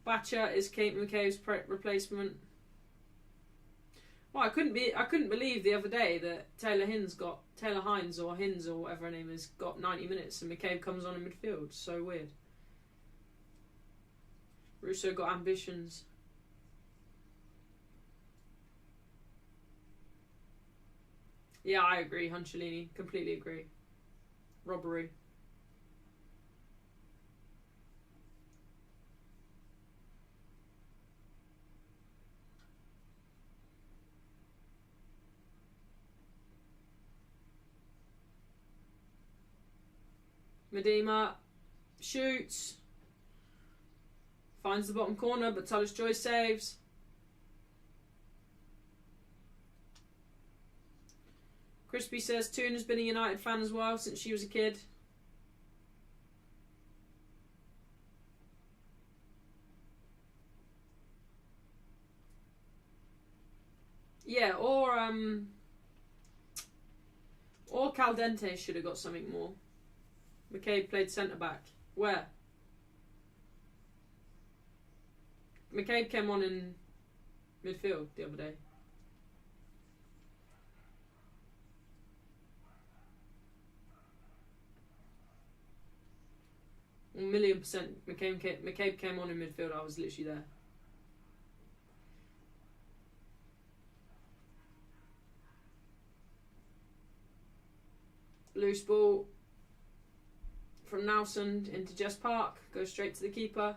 Batcher is Kate McCabe's replacement. Well, I couldn't believe the other day that Taylor Hines or whatever her name is, got 90 minutes and McCabe comes on in midfield. So weird. Russo got ambitions. Yeah, I agree, Huncellini. Completely agree. Robbery. Medema shoots. Finds the bottom corner, but Tullis Joy saves. Crispy says Toon has been a United fan as well since she was a kid. Yeah, or Caldente should have got something more. McCabe played centre back. Where? McCabe came on in midfield the other day. $1,000,000%. McCabe came on in midfield. I was literally there. Loose ball from Nelson into Jess Park. Goes straight to the keeper.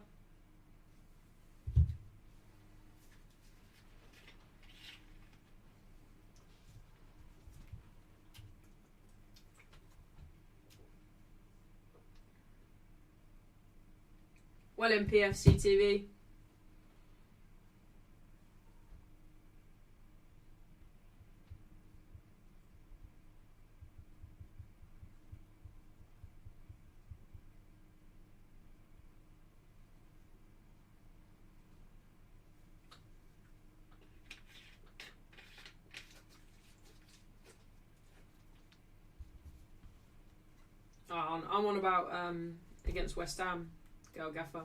Well in PFC TV. I'm on about against West Ham, Gail Gaffer.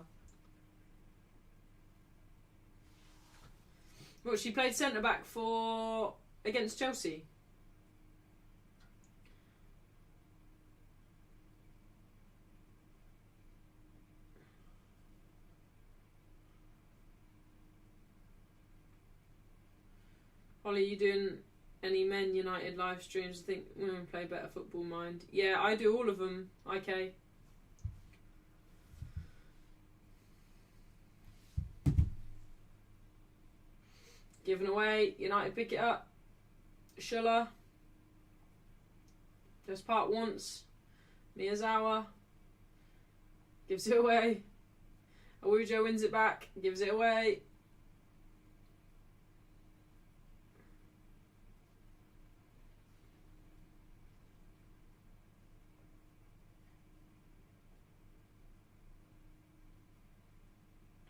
Well, she played centre back against Chelsea. Holly, you doing any Men United live streams? I think women play better football, mind. Yeah, I do all of them, IK. Given away, United pick it up. Schuller. Just part once. Miyazawa. Gives it away. Awujo wins it back. Gives it away.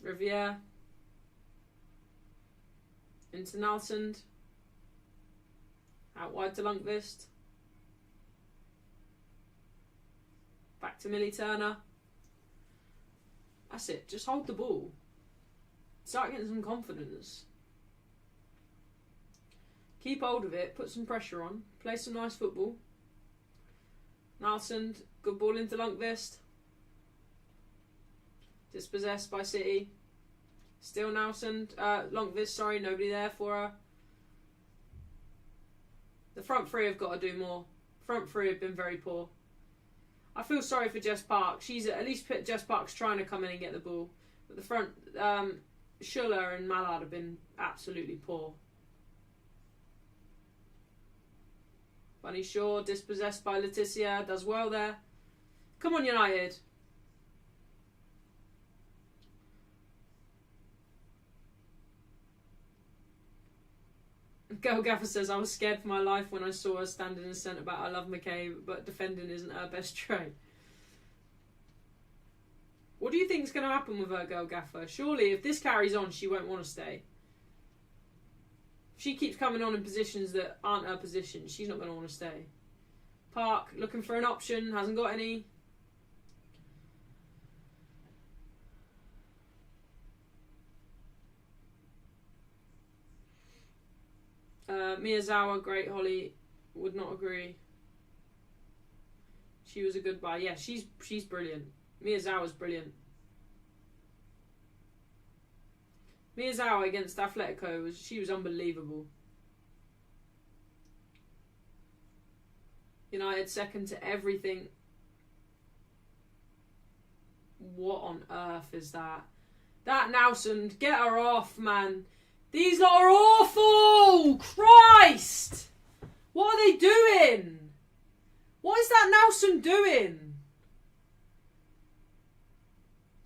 Riviere. Into Nelson. Out wide to Lundqvist. Back to Millie Turner. That's it. Just hold the ball. Start getting some confidence. Keep hold of it. Put some pressure on. Play some nice football. Nelson. Good ball into Lundqvist. Dispossessed by City. Still Nelson. Lundqvist, sorry, nobody there for her. The front three have got to do more. Front three have been very poor. I feel sorry for Jess Park. She's at least Jess Park's trying to come in and get the ball. But the front, Schuller and Mallard have been absolutely poor. Bunny Shaw, dispossessed by Letitia, does well there. Come on, United. Girl Gaffer says, I was scared for my life when I saw her standing in the centre back. I love McCabe, but defending isn't her best trait. What do you think's going to happen with her, girl gaffer? Surely, if this carries on, she won't want to stay. If she keeps coming on in positions that aren't her position, she's not going to want to stay. Park, looking for an option, hasn't got any. Miyazawa, great. Holly would not agree. She was a good buy. Yeah, she's brilliant. Miyazawa's brilliant. Miyazawa against Atletico, she was unbelievable. United second to everything. What on earth is that? That Nowsend, get her off, man. These lot are awful! Christ! What are they doing? What is that Nowsend doing?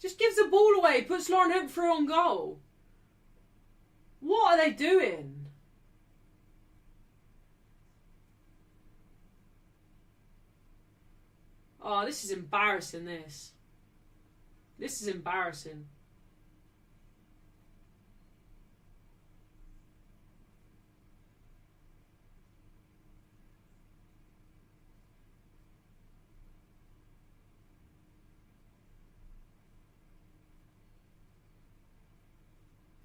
Just gives the ball away, puts Lauren Hemp through on goal. What are they doing? Oh, this is embarrassing, this. This is embarrassing.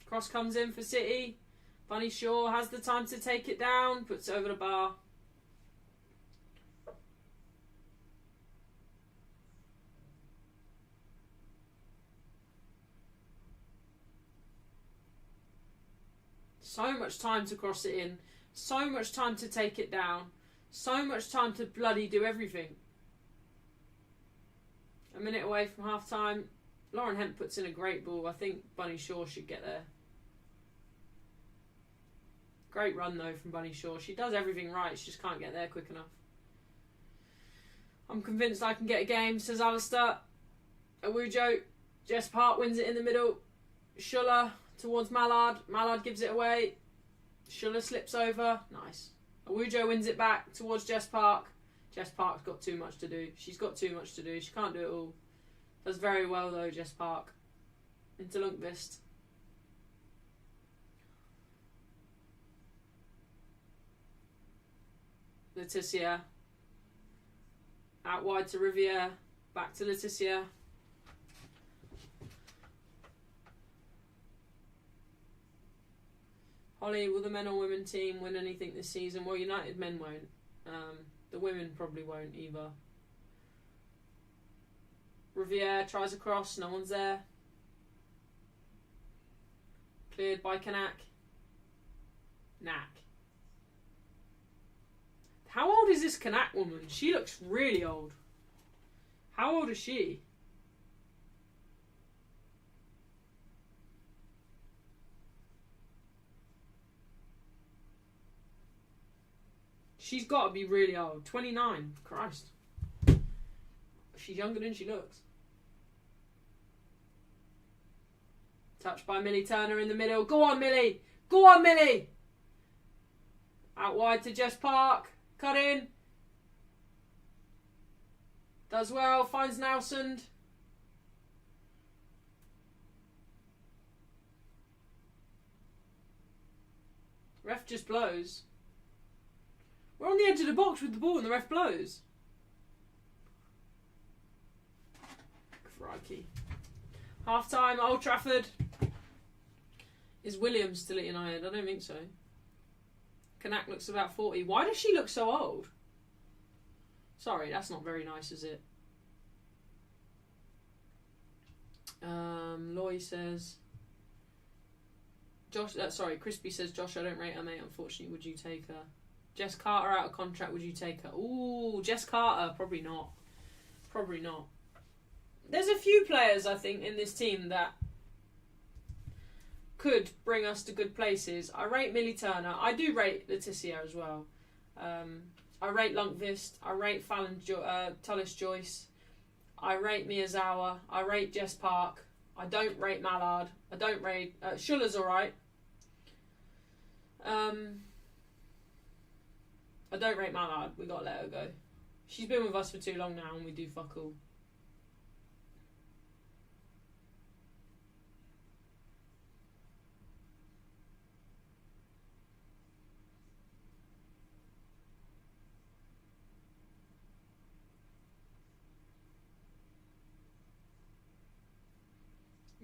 Cross comes in for City. Bunny Shaw has the time to take it down. Puts it over the bar. So much time to cross it in. So much time to take it down. So much time to bloody do everything. A minute away from half time. Lauren Hemp puts in a great ball. I think Bunny Shaw should get there. Great run though from Bunny Shaw. She does everything right. She just can't get there quick enough. I'm convinced I can get a game, says Alistair. Awujo. Jess Park wins it in the middle. Schuller towards Mallard. Mallard gives it away. Schuller slips over. Nice. Awujo wins it back towards Jess Park. Jess Park's got too much to do. She's got too much to do. She can't do it all. Does very well though, Jess Park. Into Lundqvist. Letitia. Out wide to Riviere. Back to Letitia. Holly, will the men or women team win anything this season? Well, United men won't. The women probably won't either. Riviere tries a cross, no one's there. Cleared by Kanak. Knack. How old is this Kanak woman? She looks really old. How old is she? She's got to be really old. 29. Christ. She's younger than she looks. Touched by Millie Turner in the middle. Go on, Millie. Go on, Millie. Out wide to Jess Park. Cut in. Does well. Finds Nowsend. Ref just blows. We're on the edge of the box with the ball and the ref blows. Crikey. Half time, Old Trafford. Is Williams still at United? I don't think so. Kanak looks about 40. Why does she look so old? Sorry, that's not very nice, is it? Loy says... Crispy says, Josh, I don't rate her, mate. Unfortunately, would you take her? Jess Carter out of contract, would you take her? Ooh, Jess Carter, probably not. Probably not. There's a few players, I think, in this team that could bring us to good places. I rate Millie Turner. I do rate Letitia as well. I rate Lundqvist. I rate Tullis Joyce. I rate Miyazawa. I rate Jess Park. I don't rate Mallard. I don't rate... Schuller's alright. I don't rate Mallard. We got to let her go. She's been with us for too long now and we do fuck all.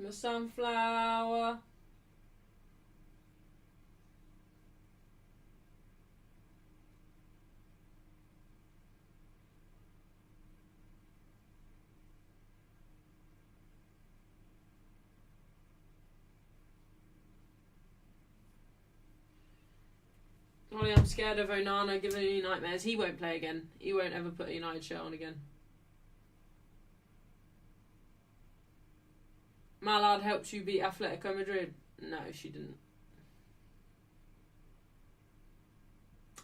I'm a sunflower. Ollie, I'm scared of Onana giving me nightmares. He won't play again. He won't ever put a United shirt on again. Mallard helped you beat Atletico Madrid. No, she didn't.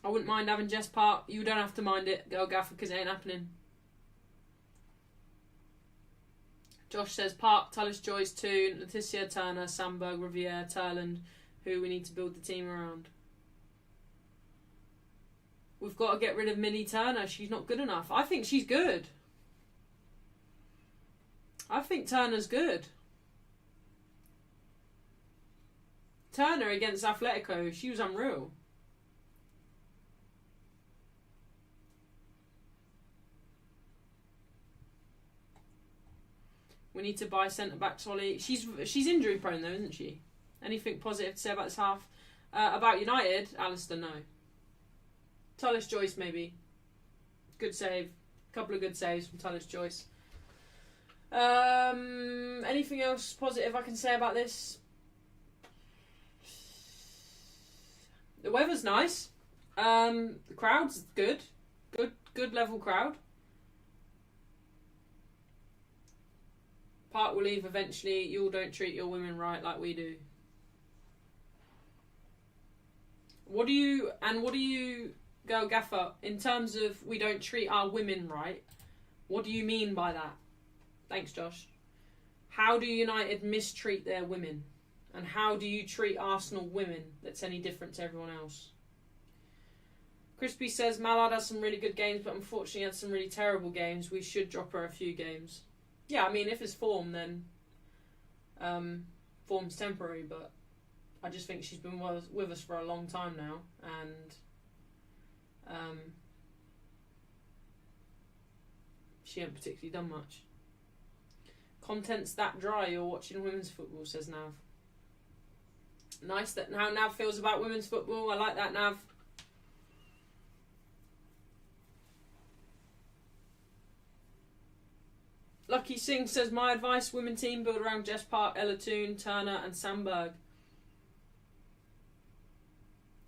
I wouldn't mind having Jess Park. You don't have to mind it, girl gaffer, because it ain't happening. Josh says Park, Tullis Joyce, Toon, Leticia Turner, Sandberg, Riviere, Turland, who we need to build the team around. We've got to get rid of Millie Turner. She's not good enough. I think she's good. I think Turner's good. Turner against Atletico, she was unreal. We need to buy centre-back Solly. She's injury prone though, isn't she? Anything positive to say about this half? About United, Alistair, no. Tullis Joyce, maybe. Good save. Couple of good saves from Tullis Joyce. Anything else positive I can say about this? The weather's nice. The crowd's good. Good level crowd. Park will leave eventually. You all don't treat your women right like we do. What do you, Girl Gaffer, in terms of we don't treat our women right, what do you mean by that? Thanks, Josh. How do United mistreat their women? And how do you treat Arsenal women that's any different to everyone else? Crispy says Mallard has some really good games, but unfortunately had some really terrible games. We should drop her a few games. Yeah, I mean, if it's form, then form's temporary, but I just think she's been with us for a long time now, and she ain't particularly done much. Content's that dry, you're watching women's football, says Nav. Nice that how Nav feels about women's football. I like that, Nav. Lucky Singh says, my advice, women team, build around Jess Park, Ella Toon, Turner and Sandberg.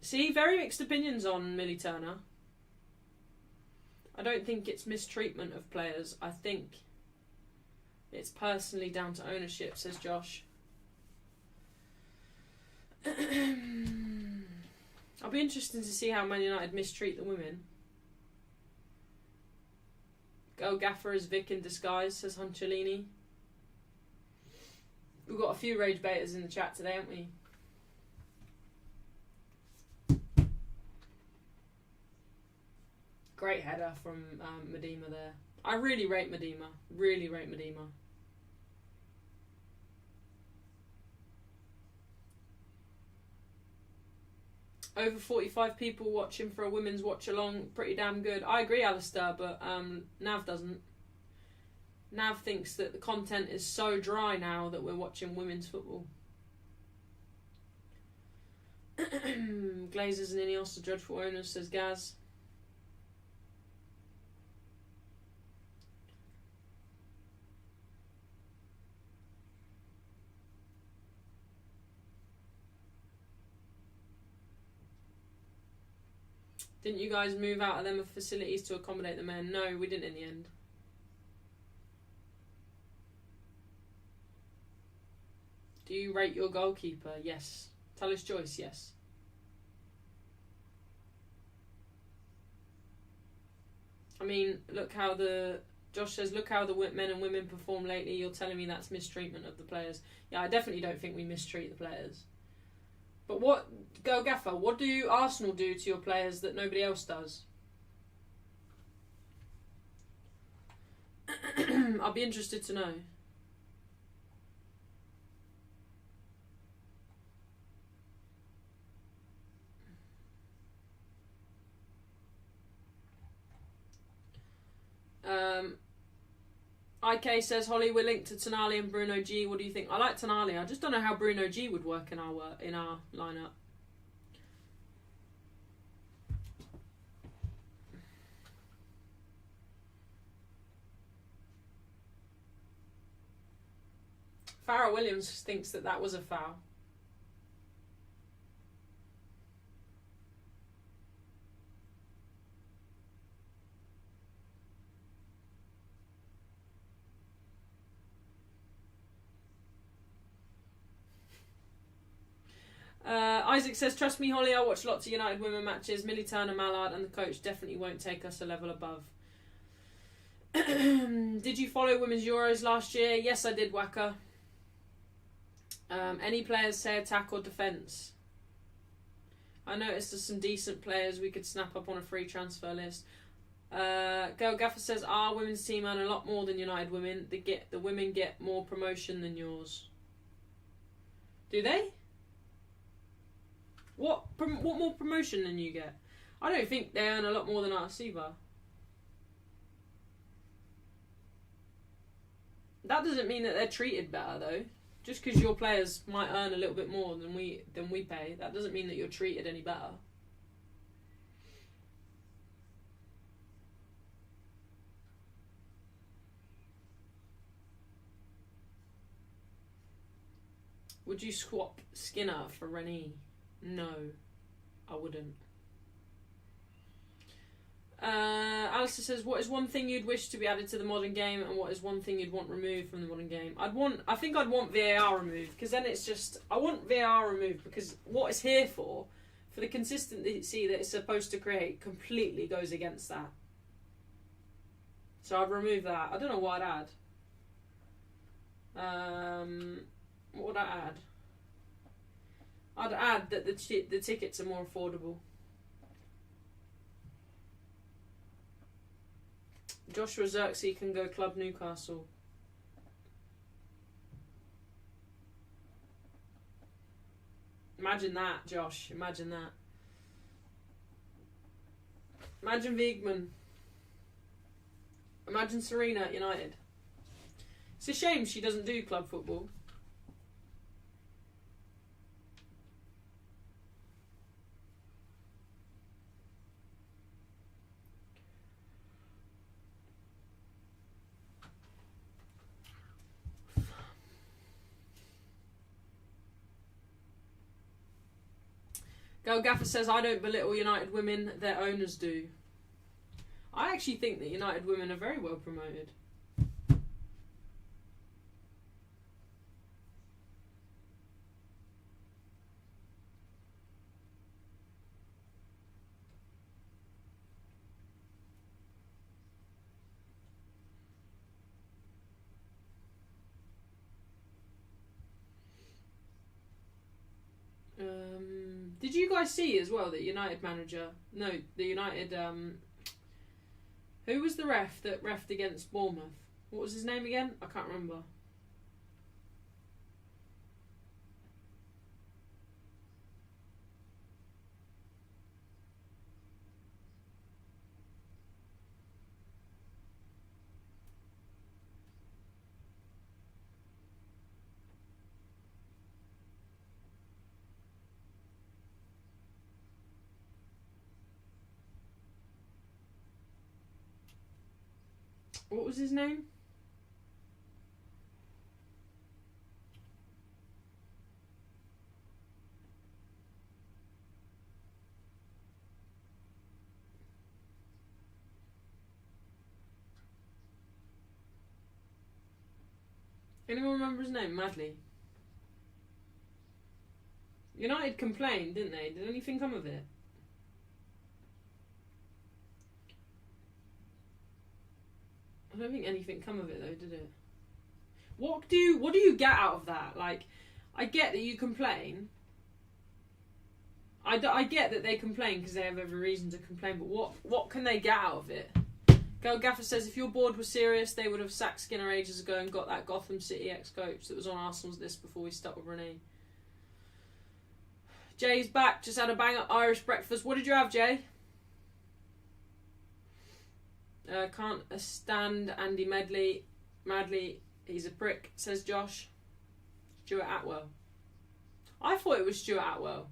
See, very mixed opinions on Millie Turner. I don't think it's mistreatment of players. I think it's personally down to ownership, says Josh. I'll be interested to see how Man United mistreat the women. Go Gaffer is Vic in disguise, says Huncellini. We've got a few rage baiters in the chat today, haven't we? Great header from Medema there. I really rate Medema. Really rate Medema. Over 45 people watching for a women's watch-along. Pretty damn good. I agree, Alistair, but Nav doesn't. Nav thinks that the content is so dry now that we're watching women's football. Glazers and Ineos are dreadful owners, says Gaz. Didn't you guys move out of them facilities to accommodate the men? No, we didn't in the end. Do you rate your goalkeeper? Yes. Tullis Joyce, yes. I mean, look how Josh says, look how the men and women perform lately. You're telling me that's mistreatment of the players. Yeah, I definitely don't think we mistreat the players. But what, Girl Gaffer, what do Arsenal do to your players that nobody else does? I'll be interested to know. IK says, Holly, we're linked to Tonali and Bruno G. What do you think? I like Tonali. I just don't know how Bruno G would work in our lineup. Farrell Williams thinks that was a foul. Isaac says, trust me, Holly, I watch lots of United women matches. Millie Turner, Mallard and the coach definitely won't take us a level above. Did you follow Women's Euros last year? Yes, I did, Wacker. Any players say attack or defence? I noticed there's some decent players we could snap up on a free transfer list. Girl Gaffer says, our women's team earn a lot more than United women. The women get more promotion than yours. Do they? What more promotion than you get? I don't think they earn a lot more than us either. That doesn't mean that they're treated better though. Just because your players might earn a little bit more than we pay, that doesn't mean that you're treated any better. Would you swap Skinner for Rennie? No, I wouldn't. Alistair says, what is one thing you'd wish to be added to the modern game, and what is one thing you'd want removed from the modern game? I think I'd want VAR removed, because then it's just, I want VAR removed because what it's here for the consistency that it's supposed to create, completely goes against that. So I'd remove that. I don't know what I'd add. What would I add? I'd add that the tickets are more affordable. Joshua Xerxes can go Club Newcastle. Imagine that, Josh. Imagine that. Imagine Wiegman. Imagine Serena at United. It's a shame she doesn't do club football. Girl Gaffer says, I don't belittle United women, their owners do. I actually think that United women are very well promoted. Did you guys see as well that United manager? No, the United. Who was the ref that refed against Bournemouth? What was his name again? I can't remember. What was his name? Anyone remember his name? Madly. United complained, didn't they? Did anything come of it? I don't think anything come of it though, did it? What do you get out of that? Like, I get that you complain. I get that they complain because they have every reason to complain, but what can they get out of it? Girl Gaffer says, if your board was serious, they would have sacked Skinner ages ago and got that Gotham City ex-coach that was on Arsenal's list before we stuck with Renee. Jay's back, just had a bang-up Irish breakfast. What did you have, Jay? Can't stand Andy Medley. Madley, he's a prick, says Josh. Stuart Atwell. I thought it was Stuart Atwell.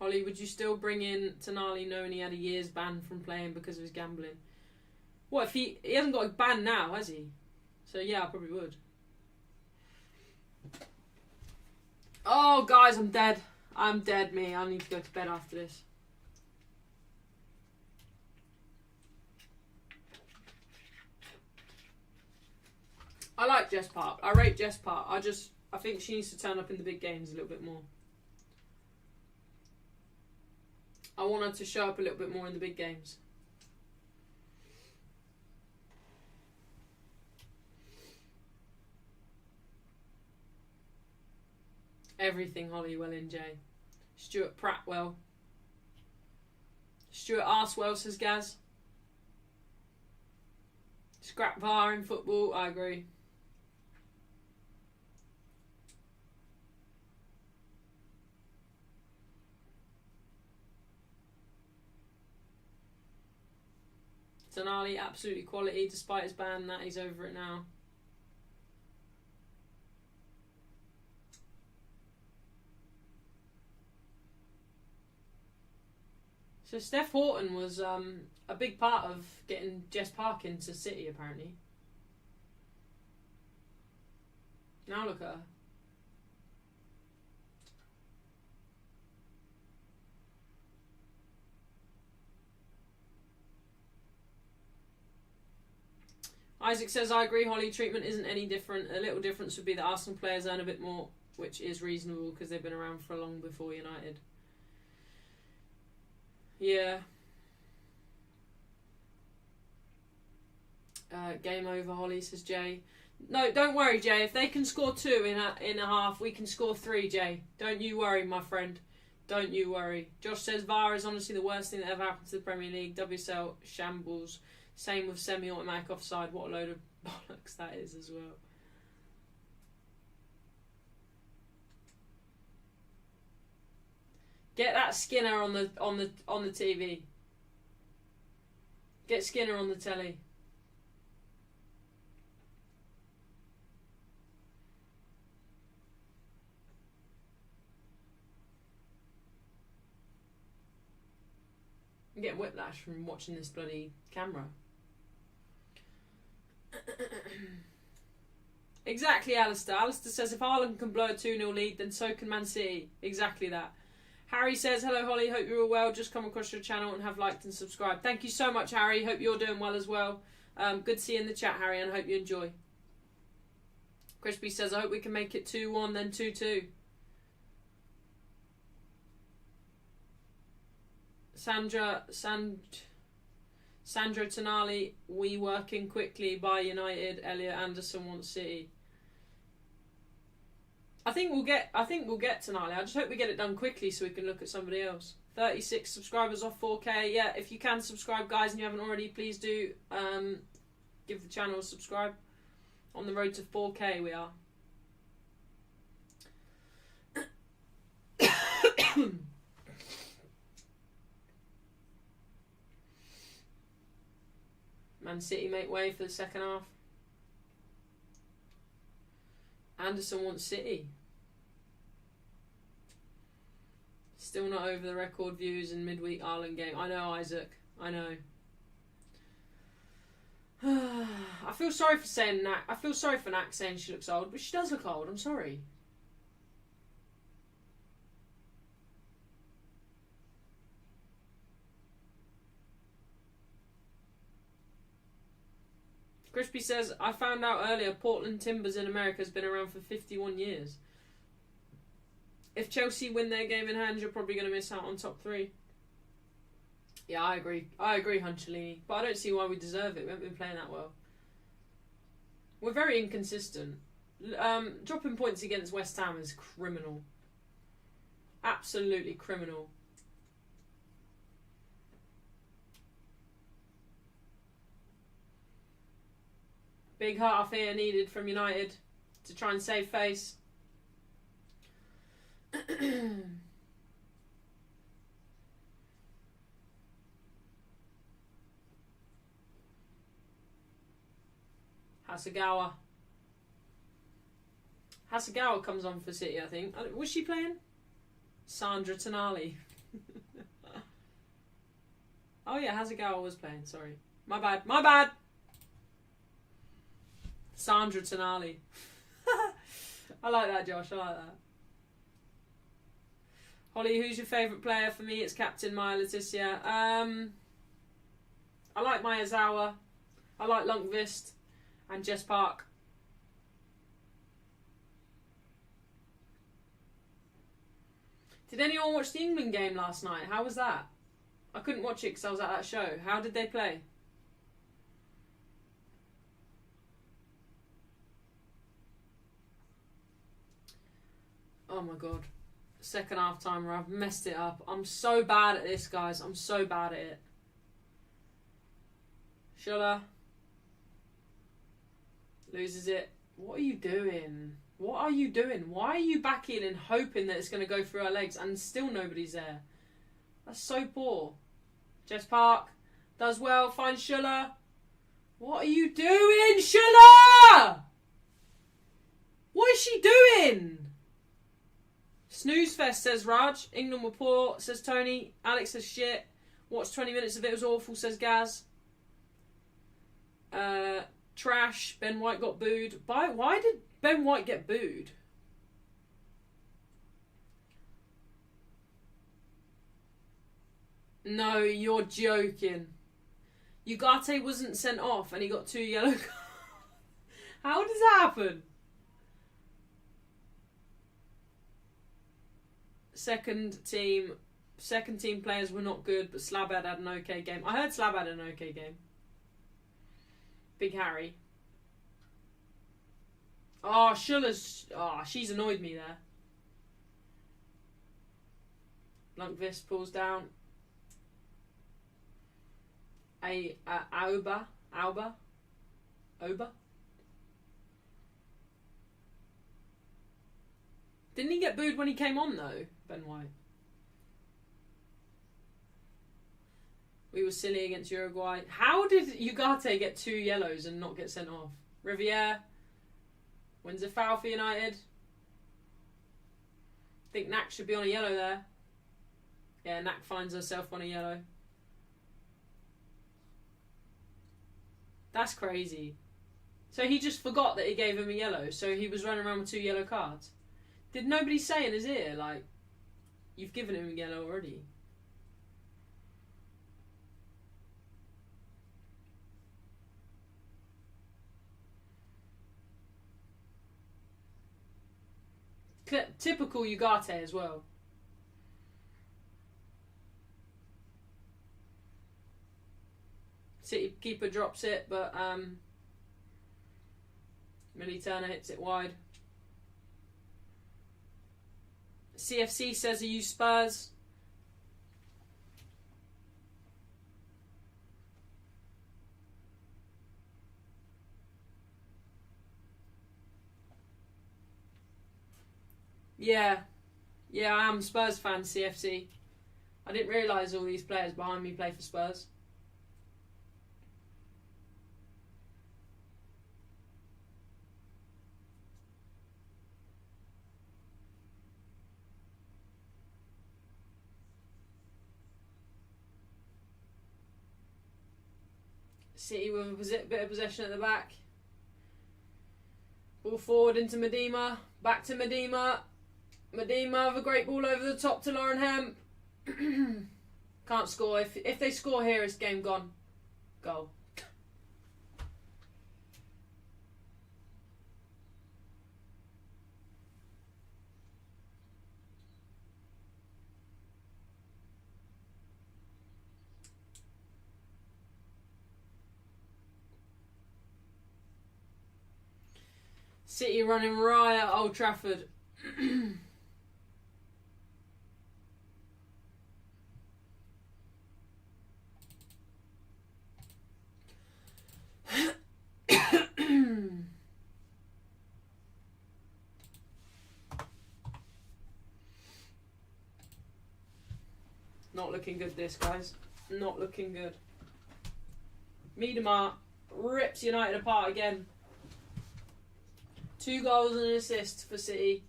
Holly, would you still bring in Tonali knowing he had a year's ban from playing because of his gambling? What if he hasn't got a ban now, has he? So yeah, I probably would. Oh guys, I'm dead. I'm dead, me. I need to go to bed after this. I like Jess Park. I rate Jess Park. I think she needs to turn up in the big games a little bit more. I want her to show up a little bit more in the big games. Everything Hollywell in J. Stuart Prattwell. Stuart Arswell, says Gaz. Scrap VAR in football, I agree. Tonali, absolutely quality despite his ban. That he's over it now. So Steph Horton was a big part of getting Jess Park into City, apparently. Now look at her. Isaac says, I agree, Holly, treatment isn't any different. A little difference would be that Arsenal players earn a bit more, which is reasonable because they've been around for long before United. Yeah. Game over, Holly, says Jay. No, don't worry, Jay. If they can score 2 in a half, we can score 3, Jay. Don't you worry, my friend. Don't you worry. Josh says, VAR is honestly the worst thing that ever happened to the Premier League. WSL shambles. Same with semi-automatic offside. What a load of bollocks that is as well. Get that Skinner on the TV. Get Skinner on the telly. I'm getting whiplash from watching this bloody camera. Exactly, Alistair. Alistair says if Haaland can blow a 2-0 lead, then so can Man City. Exactly that. Harry says, hello Holly, hope you're all well. Just come across your channel and have liked and subscribed. Thank you so much, Harry. Hope you're doing well as well. Good to see you in the chat, Harry, and I hope you enjoy. Crispy says, I hope we can make it 2-1, then 2-2. Sandra Tonali, we working quickly by United. Elliot Anderson wants City. I think we'll get Tonali. I just hope we get it done quickly so we can look at somebody else. 36 subscribers off 4K. Yeah, if you can subscribe, guys, and you haven't already, please do give the channel a subscribe. On the road to 4K we are. Man City make way for the second half. Anderson wants City. Still not over the record views in midweek Ireland game. I know, Isaac. I know. I feel sorry for saying Nak. I feel sorry for Nak saying she looks old, but she does look old. I'm sorry. Crispy says, I found out earlier Portland Timbers in America has been around for 51 years. If Chelsea win their game in hand, you're probably going to miss out on top 3. Yeah, I agree. I agree, Hunchalini. But I don't see why we deserve it. We haven't been playing that well. We're very inconsistent. Dropping points against West Ham is criminal. Absolutely criminal. Big half here needed from United to try and save face. Hasegawa. Hasegawa comes on for City, I think. Was she playing? Sandra Tonali. Oh yeah, Hasegawa was playing, sorry. My bad. Sandra Tonali. I like that, Josh, I like that. Holly, who's your favourite player? For me, it's Captain Maya Leticia. I like Miyazawa. I like Lundqvist and Jess Park. Did anyone watch the England game last night? How was that? I couldn't watch it because I was at that show. How did they play? Oh my god. Second half timer, I've messed it up. I'm so bad at this, guys. I'm so bad at it. Schuller loses it. What are you doing? What are you doing? Why are you back in and hoping that it's going to go through her legs and still nobody's there? That's so poor. Jess Park does well. Finds Schuller. What are you doing, Schuller? What is she doing? Snooze fest, says Raj. England were poor, says Tony. Alex says shit. Watched 20 minutes of it, was awful, says Gaz. Trash. Ben White got booed. Why did Ben White get booed? No, you're joking. Ugarte wasn't sent off and he got 2 yellow cards. How does that happen? Second team players were not good, but Slabhead had an okay game. I heard Slab had an okay game. Big Harry. Oh, Schuller's... Oh, she's annoyed me there. Lundqvist pulls down. Auba. Didn't he get booed when he came on, though, Ben White? We were silly against Uruguay. How did Ugarte get 2 yellows and not get sent off? Riviere wins a foul for United. I think Knack should be on a yellow there. Yeah, Knack finds herself on a yellow. That's crazy. So he just forgot that he gave him a yellow, so he was running around with 2 yellow cards. Did nobody say in his ear, like, you've given him a yellow already? Typical Ugarte as well. City keeper drops it, but Millie Turner hits it wide. CFC says, are you Spurs? Yeah, I am Spurs fan, CFC. I didn't realise all these players behind me play for Spurs. City with a bit of possession at the back. Ball forward into Medema. Back to Medema. Medema with a great ball over the top to Lauren Hemp. Can't score. If they score here, it's game gone. Goal. City running riot at Old Trafford. Not looking good, this, guys. Not looking good. Miedema rips United apart again. 2 goals and an assist for City.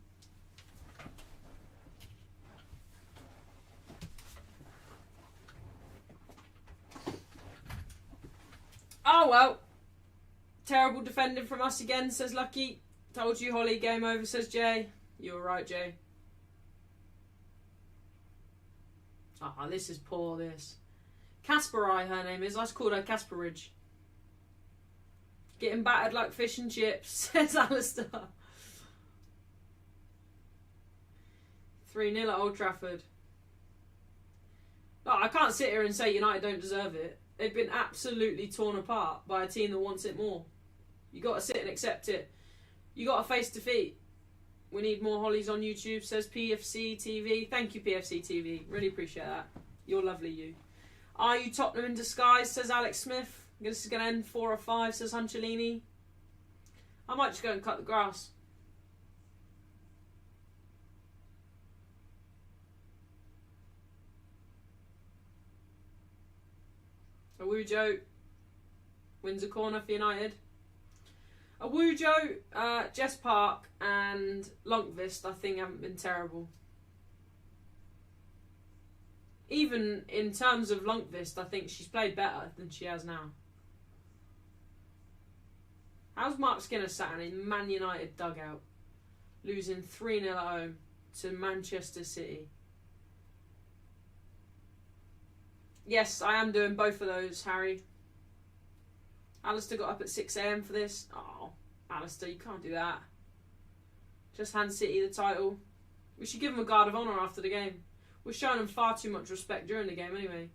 Oh well. Terrible defending from us again, says Lucky. Told you, Holly, game over, says Jay. You're right, Jay. Ah, this is poor, this. Casperai, her name is. I called her Casperidge. Getting battered like fish and chips, says Alistair. 3-0 at Old Trafford. Oh, I can't sit here and say United don't deserve it. They've been absolutely torn apart by a team that wants it more. You got to sit and accept it. You got to face defeat. We need more Hollies on YouTube, says PFC TV. Thank you, PFC TV. Really appreciate that. You're lovely, you. Are you Tottenham in disguise, says Alex Smith. This is going to end 4 or 5, says Hunchalini. I might just go and cut the grass. Awujo wins a corner for United. Awujo, Jess Park and Lundqvist, I think, haven't been terrible. Even in terms of Lundqvist, I think she's played better than she has now. How's Mark Skinner sat in Man United dugout, losing 3-0 at home to Manchester City? Yes, I am doing both of those, Harry. Alistair got up at 6 AM for this. Oh, Alistair, you can't do that. Just hand City the title. We should give them a guard of honour after the game. We're showing them far too much respect during the game anyway.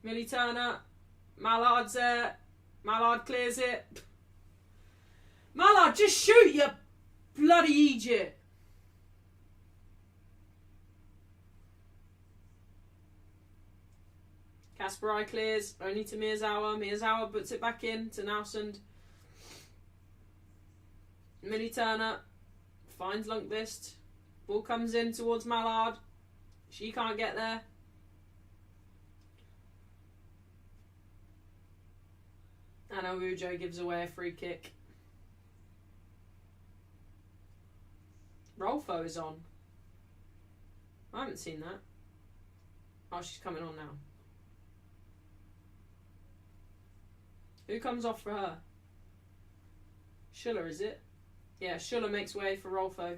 Millie Turner. Mallard's there. Mallard clears it. Mallard, just shoot, you bloody idiot. Kasparai clears, only to Miyazawa. Miyazawa puts it back in to Nowsend. Millie Turner finds Lundqvist. Ball comes in towards Mallard. She can't get there. And Awujo gives away a free kick. Rolfo is on. I haven't seen that. Oh, she's coming on now. Who comes off for her? Schuller, is it? Yeah, Schuller makes way for Rolfo.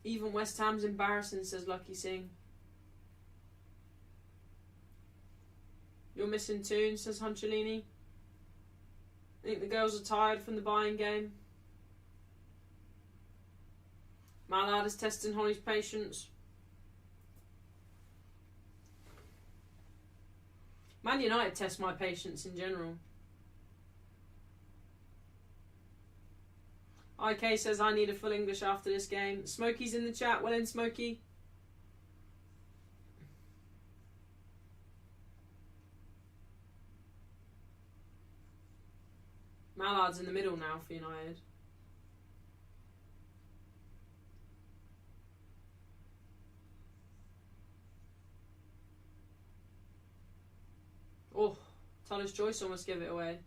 Even West Ham's embarrassing, says Lucky Singh. You're missing Toon, says Hunchalini. I think the girls are tired from the buying game. Mallard is testing Holly's patience. Man United test my patience in general. IK says I need a full English after this game. Smokey's in the chat. Well in, Smokey. Mallard's in the middle now for United. Oh, Tullis Joyce almost gave it away.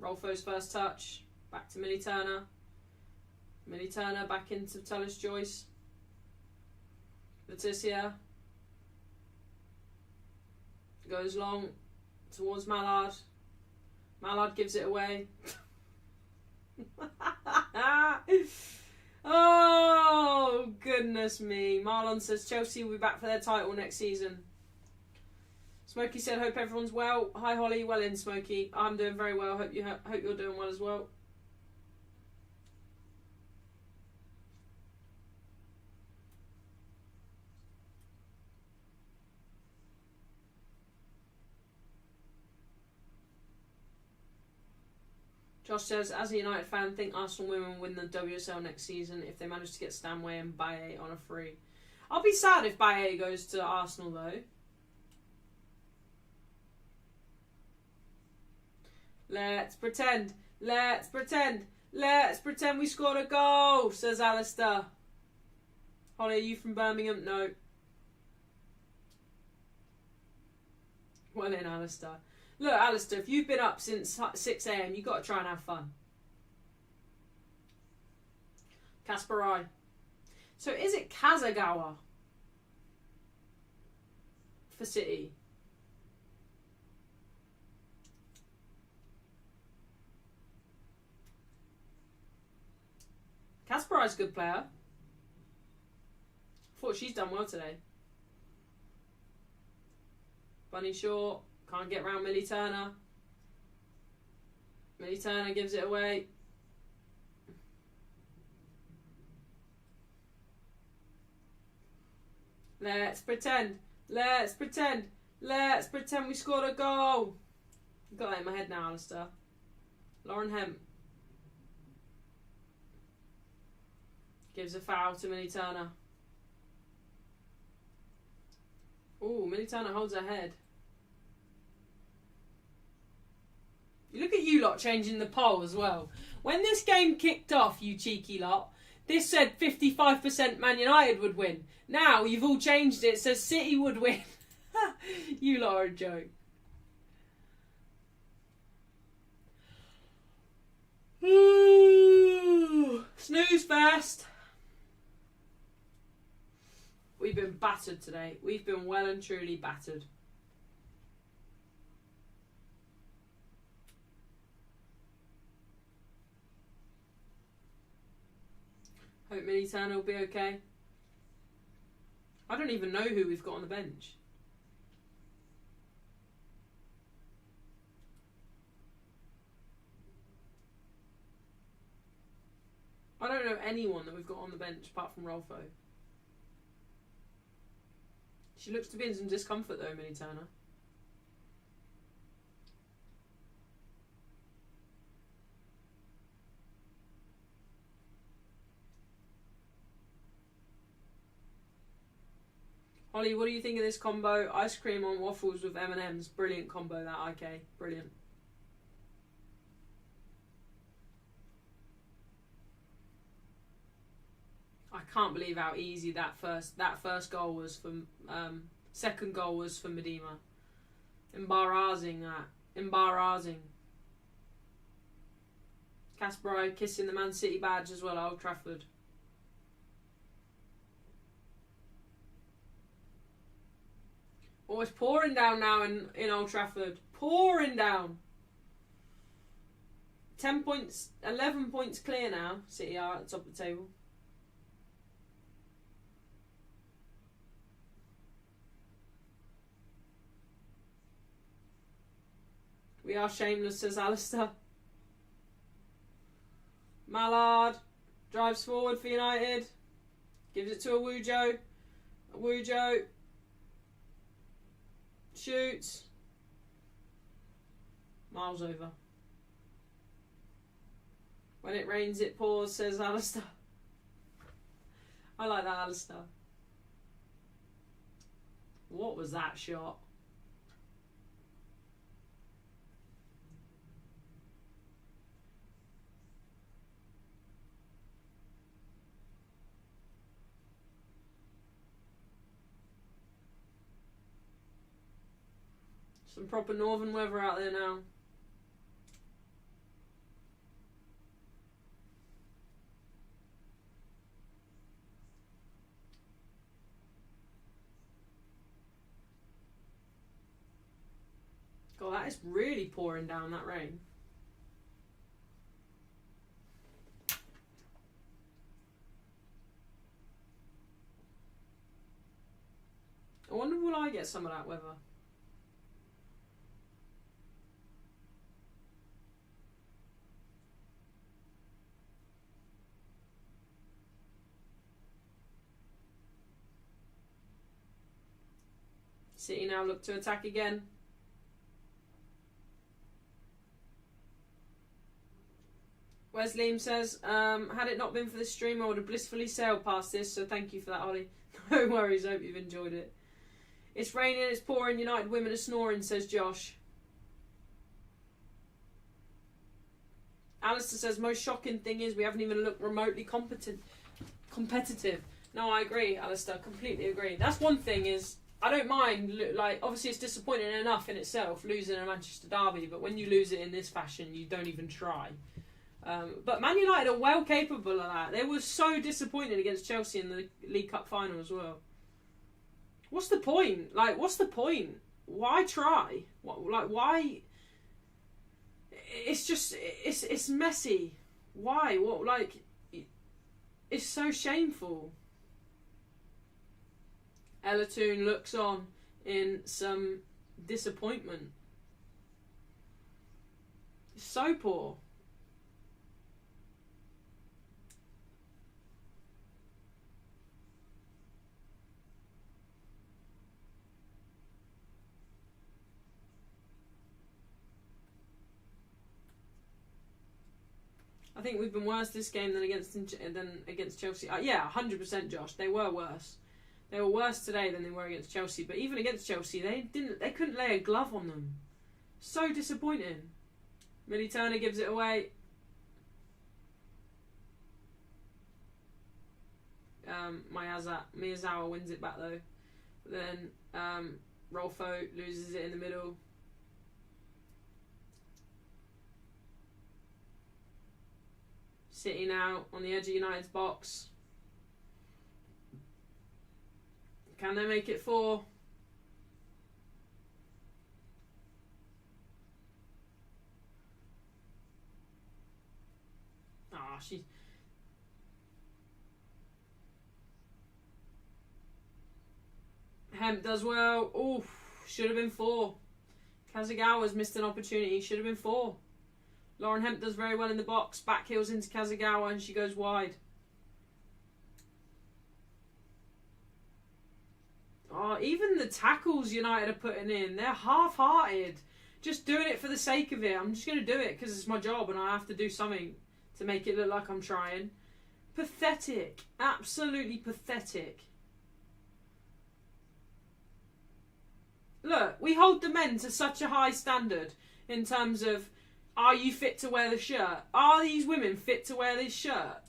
Rolfo's first touch. Back to Millie Turner. Millie Turner back into Tullis Joyce. Leticia. Goes long towards Mallard. Mallard gives it away. Oh, goodness me. Marlon says Chelsea will be back for their title next season. Smokey said, hope everyone's well. Hi, Holly. Well in, Smokey. I'm doing very well. Hope you're doing well as well. Josh says, as a United fan, think Arsenal women will win the WSL next season if they manage to get Stanway and Baye on a free. I'll be sad if Baye goes to Arsenal, though. Let's pretend. Let's pretend. Let's pretend we scored a goal, says Alistair. Holly, are you from Birmingham? No. Well in, Alistair. Look, Alistair, if you've been up since 6 a.m, you've got to try and have fun. Kasparai. So is it Kazagawa for City? Kasparai's a good player. Thought she's done well today. Bunny Shaw. Can't get round Millie Turner. Millie Turner gives it away. Let's pretend. Let's pretend. Let's pretend we scored a goal. I've got that in my head now, Alistair. Lauren Hemp. Gives a foul to Millie Turner. Ooh, Millie Turner holds her head. Look at you lot changing the poll as well. When this game kicked off, you cheeky lot, this said 55% Man United would win. Now you've all changed it. It says City would win. You lot are a joke. Snooze fest. We've been battered today. We've been well and truly battered. Hope Millie Turner will be okay. I don't even know who we've got on the bench. I don't know anyone that we've got on the bench apart from Rolfo. She looks to be in some discomfort though, Millie Turner. Holly, what do you think of this combo? Ice cream on waffles with M&M's. Brilliant combo, that, IK. Brilliant. I can't believe how easy that first goal was for... second goal was for Medema. Embarrassing, that. Embarrassing. Kasparai kissing the Man City badge as well at Old Trafford. Oh, it's pouring down now in Old Trafford. Pouring down. 10 points, 11 points clear now. City are at the top of the table. We are shameless, says Alistair. Mallard drives forward for United. Gives it to Awujo. Awujo. Shoots. Miles over. When it rains, it pours, says Alistair. I like that, Alistair. What was that shot? Some proper northern weather out there now. God, that is really pouring down, that rain. I wonder will I get some of that weather? City now look to attack again. Wes Liam says, had it not been for this stream, I would have blissfully sailed past this, so thank you for that, Ollie. No worries, hope you've enjoyed it. It's raining, it's pouring, United women are snoring, says Josh. Alistair says, most shocking thing is we haven't even looked remotely competitive. No, I agree, Alistair, completely agree. That's one thing is, I don't mind, like, obviously it's disappointing enough in itself, losing a Manchester derby, but when you lose it in this fashion, you don't even try. But Man United are well capable of that. They were so disappointed against Chelsea in the League Cup final as well. What's the point? Like, what's the point? Why try? Why? It's just, it's messy. Why? What? Like, it's so shameful. Elatoon looks on in some disappointment. It's so poor. I think we've been worse this game than against Chelsea. Yeah, 100%, Josh. They were worse. They were worse today than they were against Chelsea. But even against Chelsea, they couldn't lay a glove on them. So disappointing. Millie Turner gives it away. Miyazawa wins it back though. Then Rolfo loses it in the middle. City now on the edge of United's box. Can they make it 4? She. Hemp does well. Oof, should have been 4. Kazagawa's missed an opportunity. Should have been 4. Lauren Hemp does very well in the box. Back heels into Kazagawa and she goes wide. Oh, even the tackles United are putting in, they're half-hearted. Just doing it for the sake of it. I'm just going to do it because it's my job and I have to do something to make it look like I'm trying. Pathetic. Absolutely pathetic. Look, we hold the men to such a high standard in terms of, are you fit to wear the shirt? Are these women fit to wear this shirt?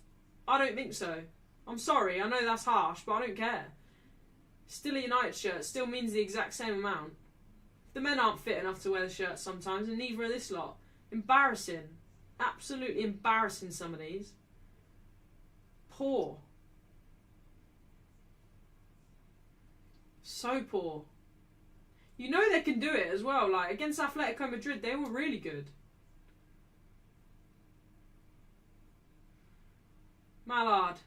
I don't think so. I'm sorry, I know that's harsh, but I don't care. Still a United shirt, still means the exact same amount. The men aren't fit enough to wear the shirt sometimes, and neither are this lot. Embarrassing. Absolutely embarrassing, some of these. Poor. So poor. You know they can do it as well. Like, against Atletico Madrid, they were really good. Mallard.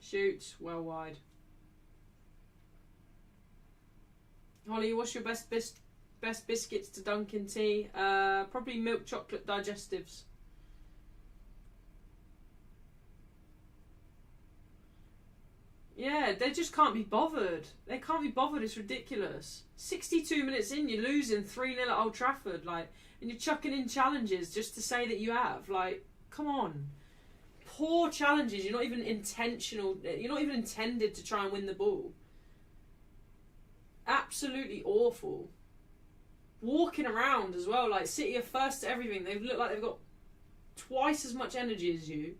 Shoots. Well wide. Holly, what's your best biscuits to dunk in tea? Probably milk chocolate digestives. Yeah, they just can't be bothered. They can't be bothered, it's ridiculous. 62 minutes in, you're losing 3-0 at Old Trafford, like, and you're chucking in challenges just to say that you have. Like, come on. Poor challenges, you're not even intentional, you're not even intended to try and win the ball. Absolutely awful. Walking around as well, like, City are first to everything. They look like they've got twice as much energy as you.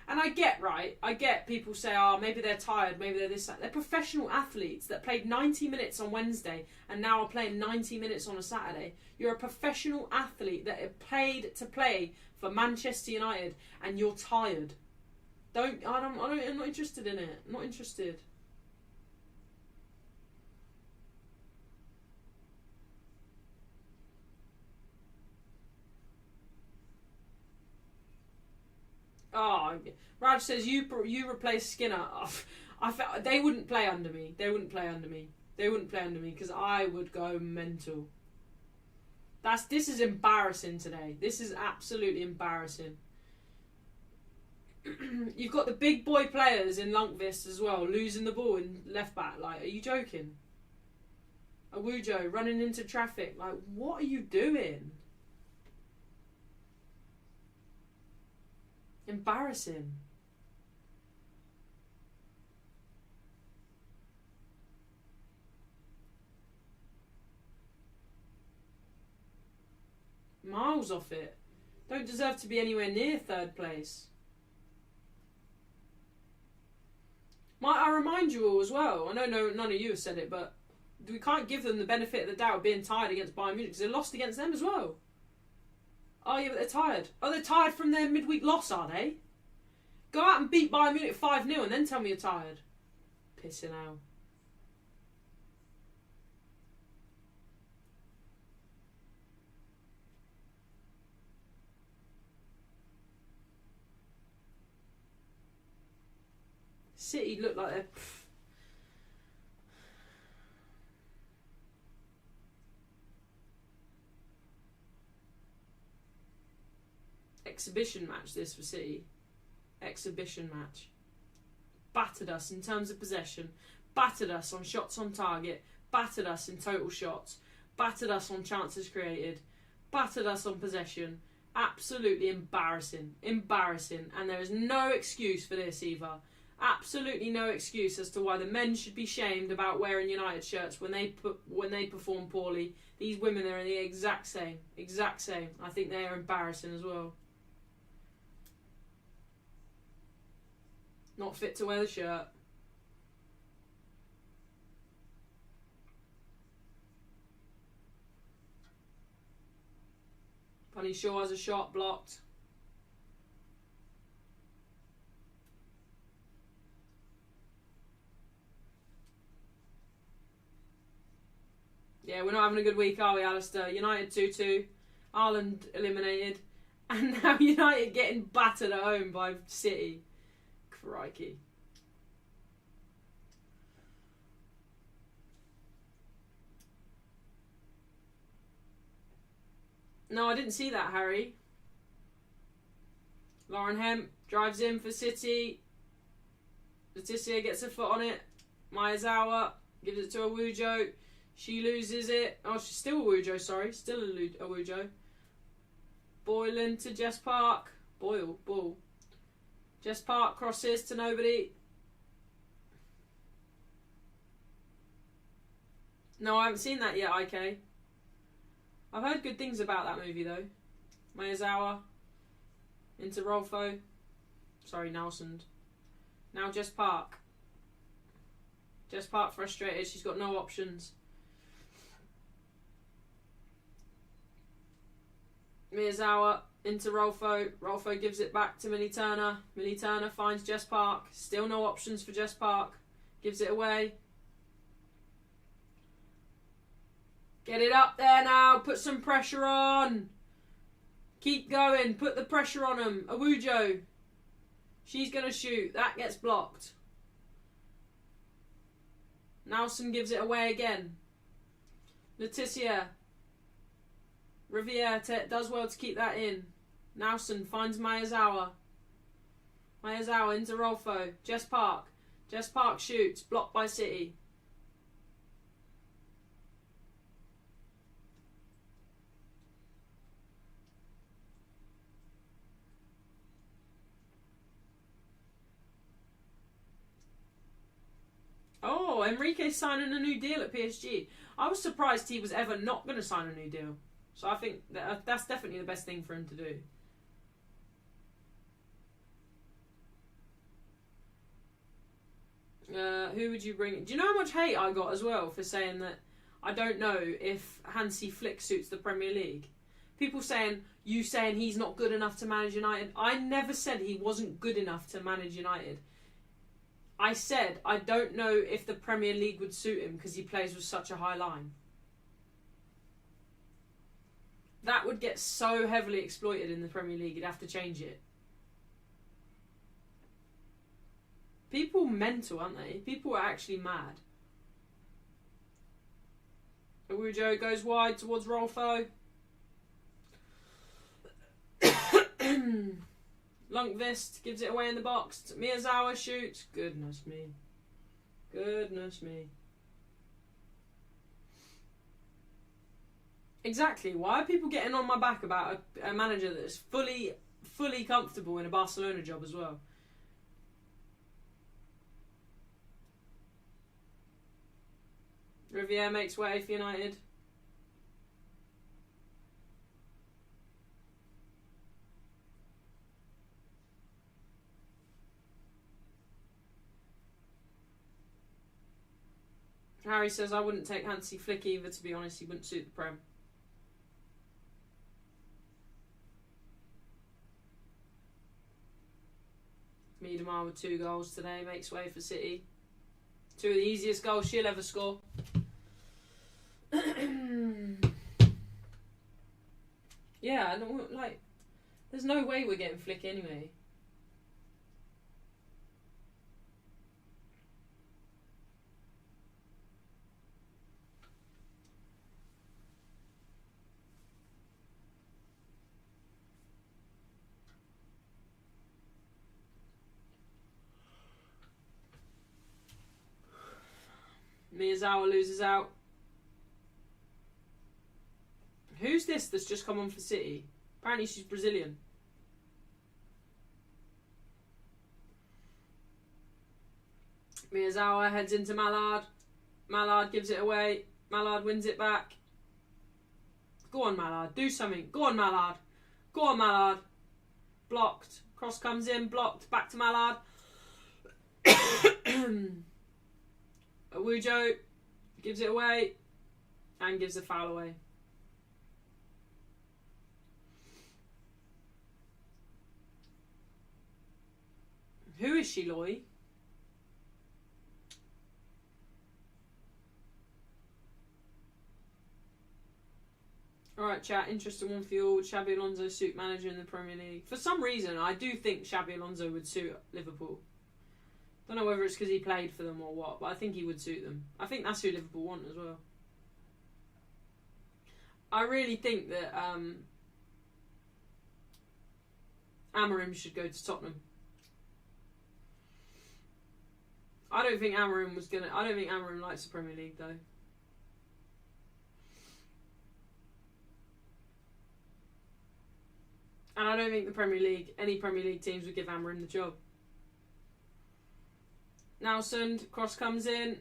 And I get people say, oh, maybe they're tired, maybe they're this, that. They're professional athletes that played 90 minutes on Wednesday and now are playing 90 minutes on a Saturday. You're a professional athlete that are paid to play for Manchester United and you're tired. I'm not interested in it. I'm not interested. Oh, Raj says you replace Skinner. They wouldn't play under me. They wouldn't play under me because I would go mental. This is embarrassing today. This is absolutely embarrassing. You've got the big boy players in Lundqvist as well losing the ball in left back. Like, are you joking? Awujo running into traffic. Like, what are you doing? Embarrassing. Miles off it. Don't deserve to be anywhere near third place. Might I remind you all as well, I know none of you have said it, but we can't give them the benefit of the doubt of being tired against Bayern Munich because they lost against them as well. Oh yeah, but they're tired. Oh, they're tired from their midweek loss, are they? Go out and beat Bayern Munich 5-0 and then tell me you're tired. Pissing out. City look like they're... Exhibition match this for City. Exhibition match. Battered us in terms of possession. Battered us on shots on target. Battered us in total shots. Battered us on chances created. Battered us on possession. Absolutely embarrassing. Embarrassing. And there is no excuse for this either. Absolutely no excuse as to why the men should be shamed about wearing United shirts when they perform poorly. These women are in the exact same. Exact same. I think they are embarrassing as well. Not fit to wear the shirt. Bunny Shaw has a shot blocked. Yeah, we're not having a good week, are we, Alistair? United 2-2. Ireland eliminated. And now United getting battered at home by City. Crikey. No, I didn't see that, Harry. Lauren Hemp drives in for City. Letitia gets her foot on it. Miyazawa gives it to Awujo. She loses it. Oh, she's still Awujo, sorry. Still Awujo. Boylan to Jess Park. Ball. Jess Park crosses to nobody. No, I haven't seen that yet, IK. I've heard good things about that movie, though. Miyazawa. Into Rolfo. Sorry, Nelson. Now Jess Park. Jess Park frustrated. She's got no options. Miyazawa into Rolfo. Rolfo gives it back to Millie Turner. Millie Turner finds Jess Park. Still no options for Jess Park. Gives it away. Get it up there now. Put some pressure on. Keep going. Put the pressure on them. Awujo. She's going to shoot. That gets blocked. Nelson gives it away again. Letitia. Riviere does well to keep that in. Nelson finds Miyazawa. Miyazawa into Rolfo. Jess Park. Jess Park shoots. Blocked by City. Oh, Enrique's signing a new deal at PSG. I was surprised he was ever not going to sign a new deal. So I think that's definitely the best thing for him to do. Who would you bring? Do you know how much hate I got as well for saying that I don't know if Hansi Flick suits the Premier League? People saying he's not good enough to manage United. I never said he wasn't good enough to manage United. I said I don't know if the Premier League would suit him because he plays with such a high line. That would get so heavily exploited in the Premier League, you'd have to change it. People mental, aren't they? People are actually mad. Awujo goes wide towards Rolfo. Lundqvist gives it away in the box. Miyazawa shoots. Goodness me. Goodness me. Exactly. Why are people getting on my back about a manager that's fully comfortable in a Barcelona job as well? Riviere makes way for United. Harry says, I wouldn't take Hansi Flick either, to be honest. He wouldn't suit the Prem. Miedemar with 2 goals today. Makes way for City. 2 of the easiest goals she'll ever score. Yeah, like, there's no way we're getting Flick anyway. Miyazawa loses out. Who's this that's just come on for City? Apparently she's Brazilian. Miyazawa heads into Mallard. Mallard gives it away. Mallard wins it back. Go on, Mallard. Do something. Go on, Mallard. Go on, Mallard. Blocked. Cross comes in. Blocked. Back to Mallard. Awujo gives it away and gives the foul away. Who is she, Loy? Alright, chat. Interesting one for you all. Xabi Alonso suit manager in the Premier League. For some reason, I do think Xabi Alonso would suit Liverpool. Don't know whether it's because he played for them or what, but I think he would suit them. I think that's who Liverpool want as well. I really think that Amorim should go to Tottenham. I don't think Amorim likes the Premier League though. And I don't think any Premier League teams would give Amorim the job. Nelsund, cross comes in.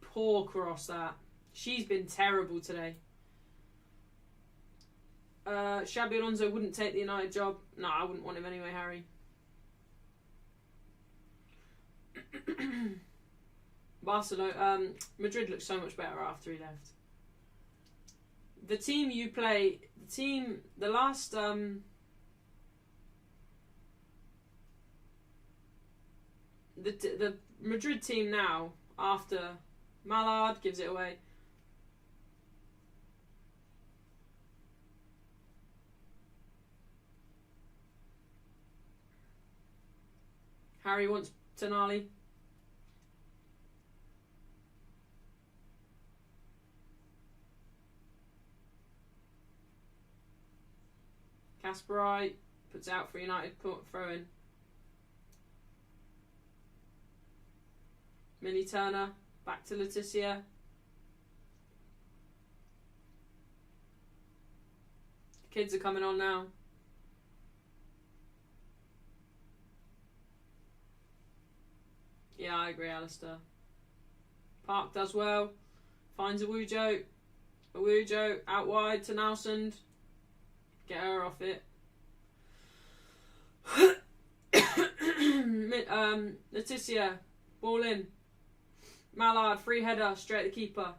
Poor cross, that. She's been terrible today. Xabi Alonso wouldn't take the United job. No, I wouldn't want him anyway, Harry. Barcelona, Madrid looks so much better after he left. The team you play, the last, the Madrid team now, after Mallard gives it away. Harry wants Tonali. Kasparai puts out for United, throw in. Millie Turner, back to Leticia. Kids are coming on now. Yeah, I agree, Alistair. Park does well. Finds Awujo. Awujo out wide to Nelsund. Get her off it. Leticia. Ball in. Mallard, free header, straight at the keeper.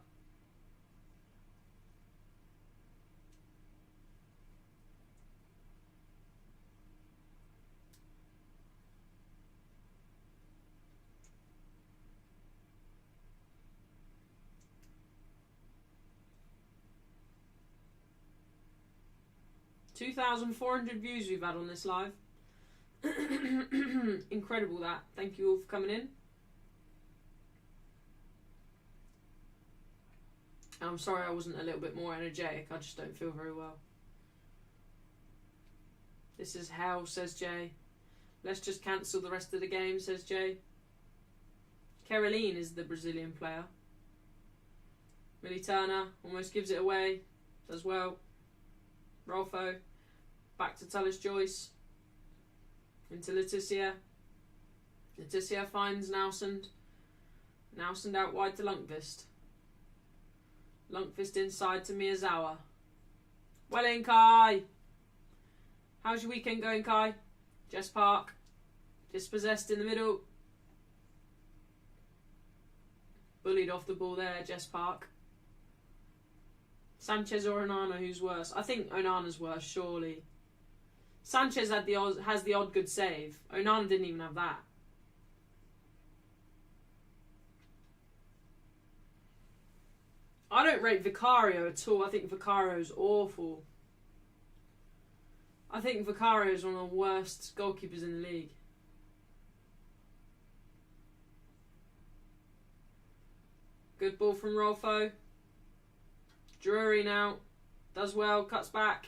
$2,400 views we've had on this live. Incredible that. Thank you all for coming in. I'm sorry I wasn't a little bit more energetic. I just don't feel very well. This is hell, says Jay. Let's just cancel the rest of the game, says Jay. Caroline is the Brazilian player. Millie Turner almost gives it away. Does well. Rolfo. Back to Tullis Joyce. Into Leticia. Leticia finds Nelsund. Nelsund out wide to Lundqvist. Lundqvist inside to Miyazawa. Well in, Kai. How's your weekend going, Kai? Jess Park. Dispossessed in the middle. Bullied off the ball there, Jess Park. Sanchez or Onana, who's worse? I think Onana's worse, surely. Sanchez has the odd good save. Onana didn't even have that. I don't rate Vicario at all. I think Vicario's awful. I think Vicario's one of the worst goalkeepers in the league. Good ball from Rolfo. Drury now. Does well. Cuts back.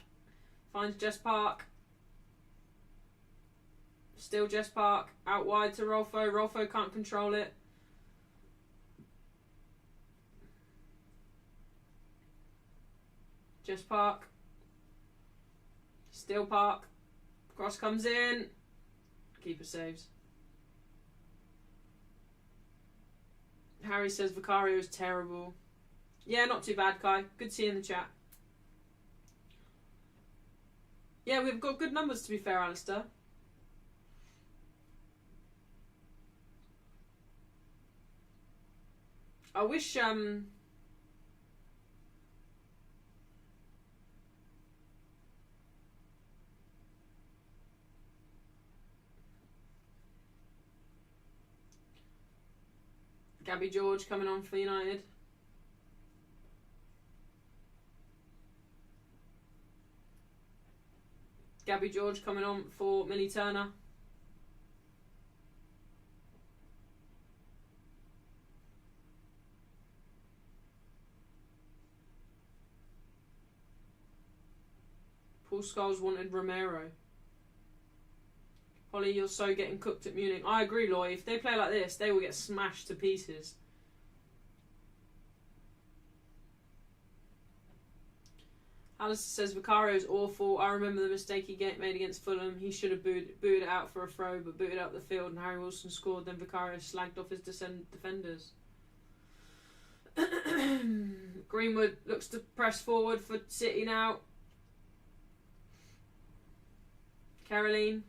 Finds Jess Park. Still Jess Park. Out wide to Rolfo. Rolfo can't control it. Jess Park. Still Park. Cross comes in. Keeper saves. Harry says Vicario's terrible. Yeah, not too bad, Kai. Good to see you in the chat. Yeah, we've got good numbers, to be fair, Alistair. I wish Gabby George coming on for United. Gabby George coming on for Millie Turner. Paul Scholes wanted Romero. Holly, you're so getting cooked at Munich. I agree, Loy. If they play like this, they will get smashed to pieces. Alistair says Vicario's awful. I remember the mistake he made against Fulham. He should have booed it out for a throw, but booted up the field and Harry Wilson scored. Then Vicario slagged off his defenders. Greenwood looks to press forward for City now. Caroline.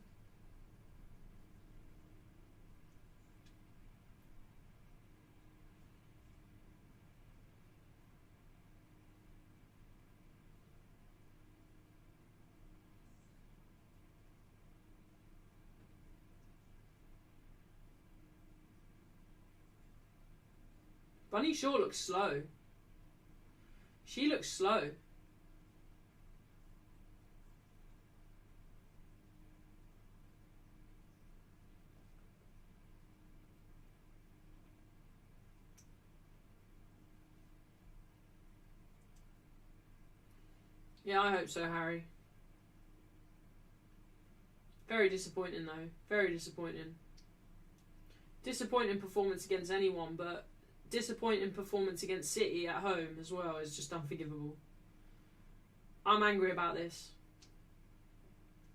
Bunny Shaw looks slow. She looks slow. Yeah, I hope so, Harry. Very disappointing, though. Very disappointing. Disappointing performance against anyone, but disappointing performance against City at home as well is just unforgivable. I'm angry about this.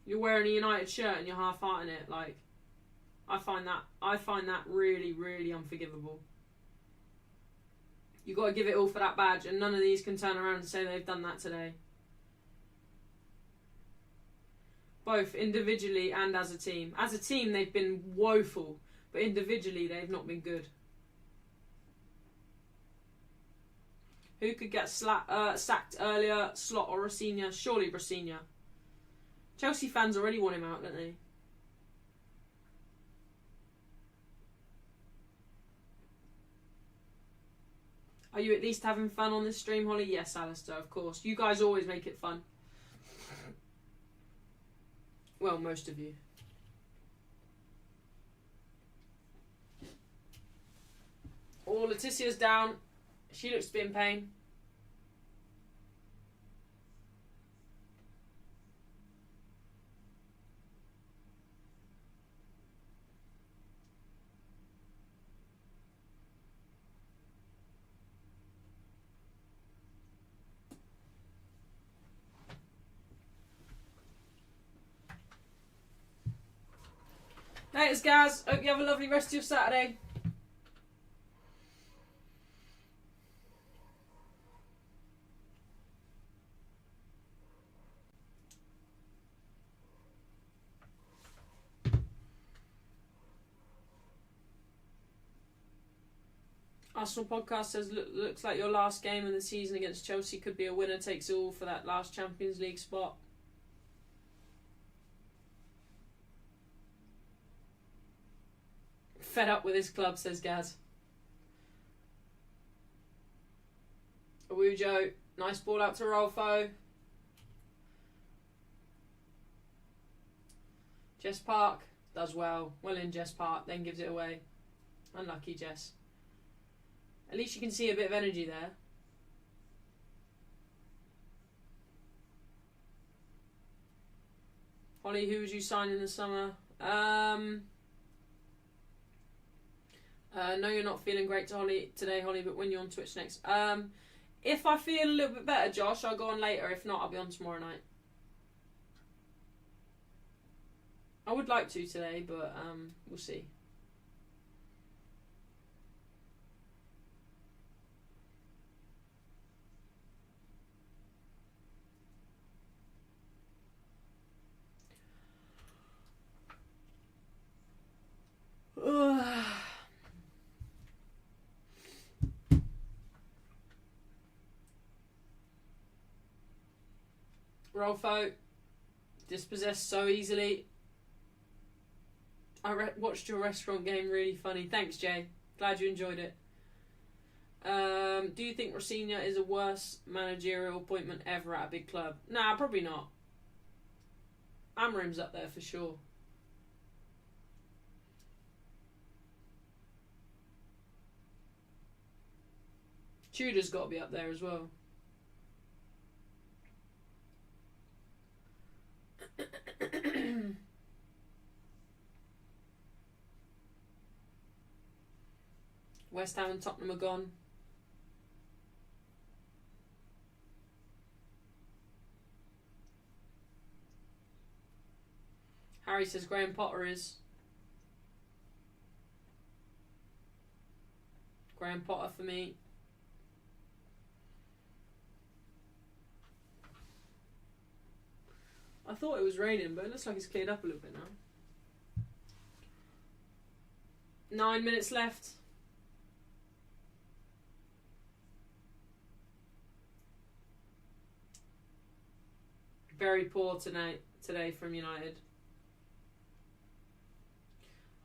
You're wearing a United shirt and you're half-hearting it. Like, I find that really, really unforgivable. You've got to give it all for that badge, and none of these can turn around and say they've done that today. Both individually and as a team. As a team, they've been woeful, but individually, they've not been good. Who could get sacked earlier, Slot or Rossinha? Surely Rossinha. Chelsea fans already want him out, don't they? Are you at least having fun on this stream, Holly? Yes, Alistair, of course. You guys always make it fun. Well, most of you. Oh, Letitia's down. She looks to be in pain. Thanks, guys. Hope you have a lovely rest of your Saturday. Arsenal podcast says, looks like your last game of the season against Chelsea could be a winner takes all for that last Champions League spot. Fed up with his club, says Gaz. Awujo, nice ball out to Rolfo. Jess Park does well in Jess Park, then gives it away. Unlucky Jess. At least you can see a bit of energy there. Holly, who would you sign in the summer? No, you're not feeling great today, Holly, but when you're on Twitch next. If I feel a little bit better, Josh, I'll go on later. If not, I'll be on tomorrow night. I would like to today, but we'll see. Rolfo, dispossessed so easily. I watched your restaurant game, really funny. Thanks, Jay. Glad you enjoyed it. Do you think Rosinha is a worst managerial appointment ever at a big club? Nah, probably not. Amarim's up there for sure. Tudor's got to be up there as well. West Ham and Tottenham are gone. Harry says Graham Potter is. Graham Potter for me. I thought it was raining, but it looks like it's cleared up a little bit now. 9 minutes left. Very poor today from United.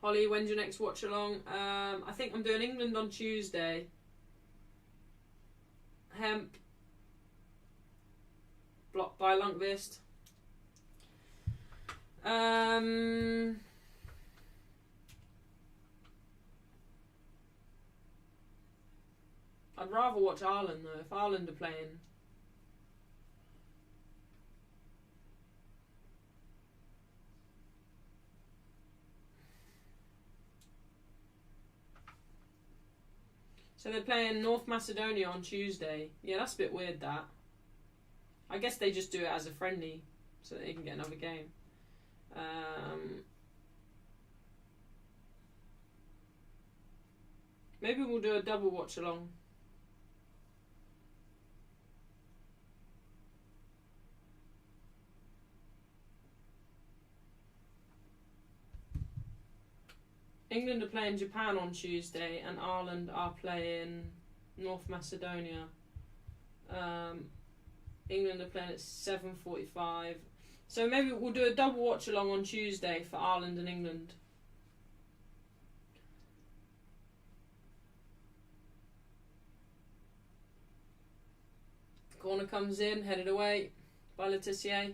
Holly, when's your next watch along? I think I'm doing England on Tuesday. Hemp. Blocked by Lundqvist. I'd rather watch Ireland though, if Ireland are playing. So they're playing North Macedonia on Tuesday. Yeah, that's a bit weird, that. I guess they just do it as a friendly so that they can get another game. Maybe we'll do a double watch along. England are playing Japan on Tuesday and Ireland are playing North Macedonia. England are playing at 7:45. So maybe we'll do a double watch along on Tuesday for Ireland and England. Corner comes in, headed away by Letitia.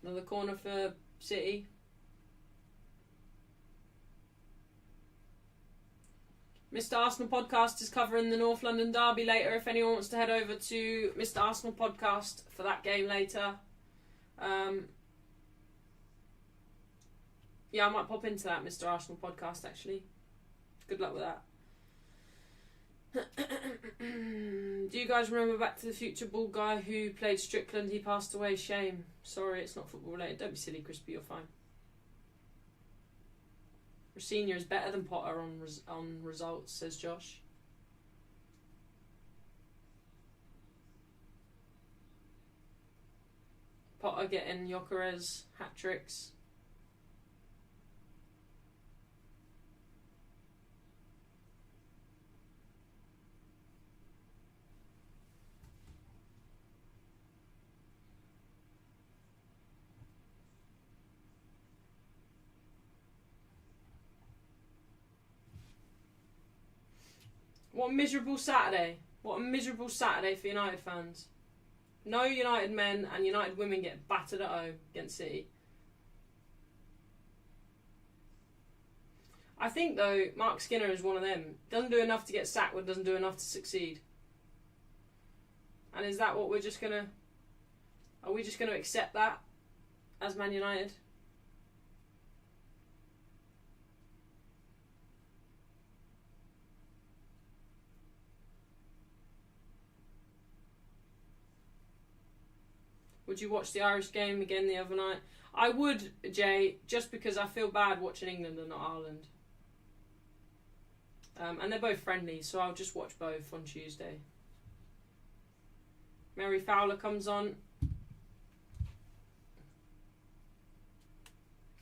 Another corner for City. Mr. Arsenal Podcast is covering the North London derby later. If anyone wants to head over to Mr. Arsenal Podcast for that game later. Yeah, I might pop into that Mr. Arsenal Podcast actually. Good luck with that. Do you guys remember Back to the Future bald guy who played Strickland? He passed away. Shame. Sorry, it's not football related. Don't be silly, Crispy. You're fine. Rosinha is better than Potter on results, says Josh. Potter getting Gyökeres hat tricks. What a miserable Saturday. What a miserable Saturday for United fans. No United men and United women get battered at home against City. I think, though, Mark Skinner is one of them. Doesn't do enough to get sacked, but doesn't do enough to succeed. And is that what we're just going to... Are we just going to accept that as Man United? Would you watch the Irish game again the other night? I would, Jay, just because I feel bad watching England and not Ireland. And they're both friendly, so I'll just watch both on Tuesday. Mary Fowler comes on.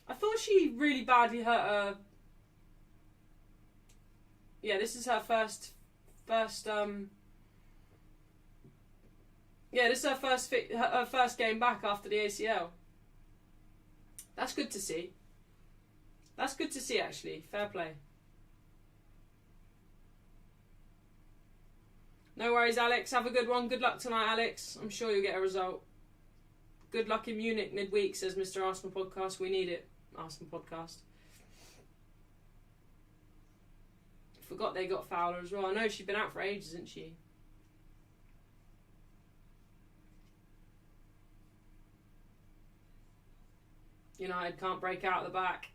I thought she really badly hurt her. Yeah, this is her first. Yeah, this is her first game back after the ACL. That's good to see. That's good to see, actually. Fair play. No worries, Alex. Have a good one. Good luck tonight, Alex. I'm sure you'll get a result. Good luck in Munich midweek, says Mr. Arsenal Podcast. We need it, Arsenal Podcast. Forgot they got Fowler as well. I know she's been out for ages, hasn't she? United can't break out of the back.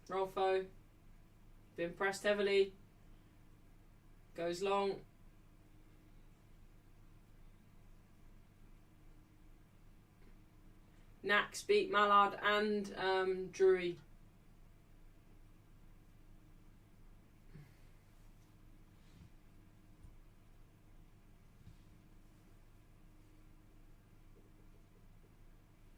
Rolfo. Been pressed heavily. Goes long. Nax beat Mallard and Drury.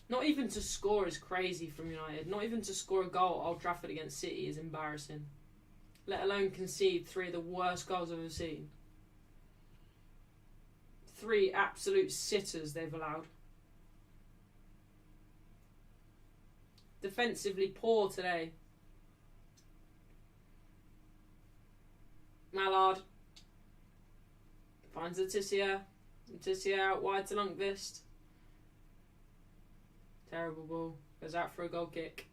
Not even to score is crazy from United. Not even to score a goal at Old Trafford against City is embarrassing. Let alone concede 3 of the worst goals I've ever seen. 3 absolute sitters they've allowed. Defensively poor today. Mallard finds Letizia. Letizia out wide to Lundqvist. Terrible ball. Goes out for a goal kick.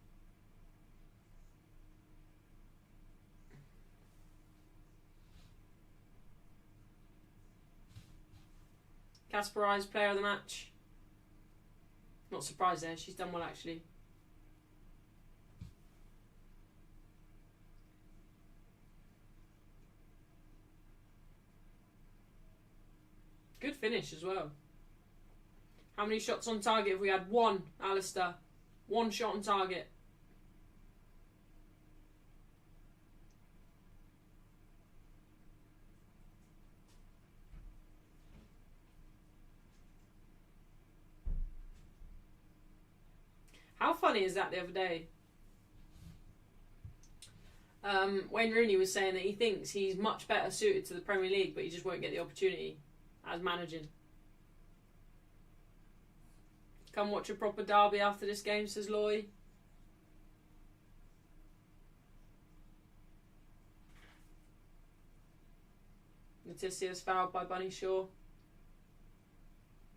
Kasparai's player of the match. Not surprised there. She's done well, actually. Good finish as well. How many shots on target have we had? 1, Alistair. 1 shot on target. How funny is that the other day? Wayne Rooney was saying that he thinks he's much better suited to the Premier League, but he just won't get the opportunity as managing. Come watch a proper derby after this game, says Loy. Leticia's fouled by Bunny Shaw.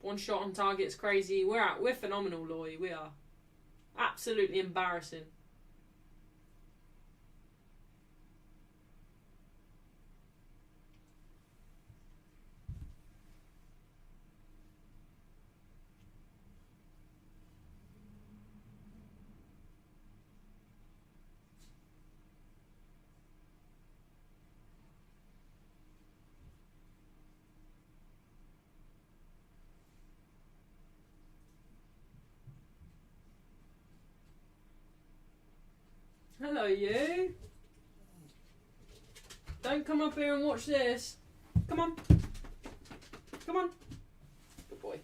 1 shot on target is crazy. We're phenomenal, Loy. We are. Absolutely embarrassing. Hello, you. Don't come up here and watch this. Come on. Come on. Good boy.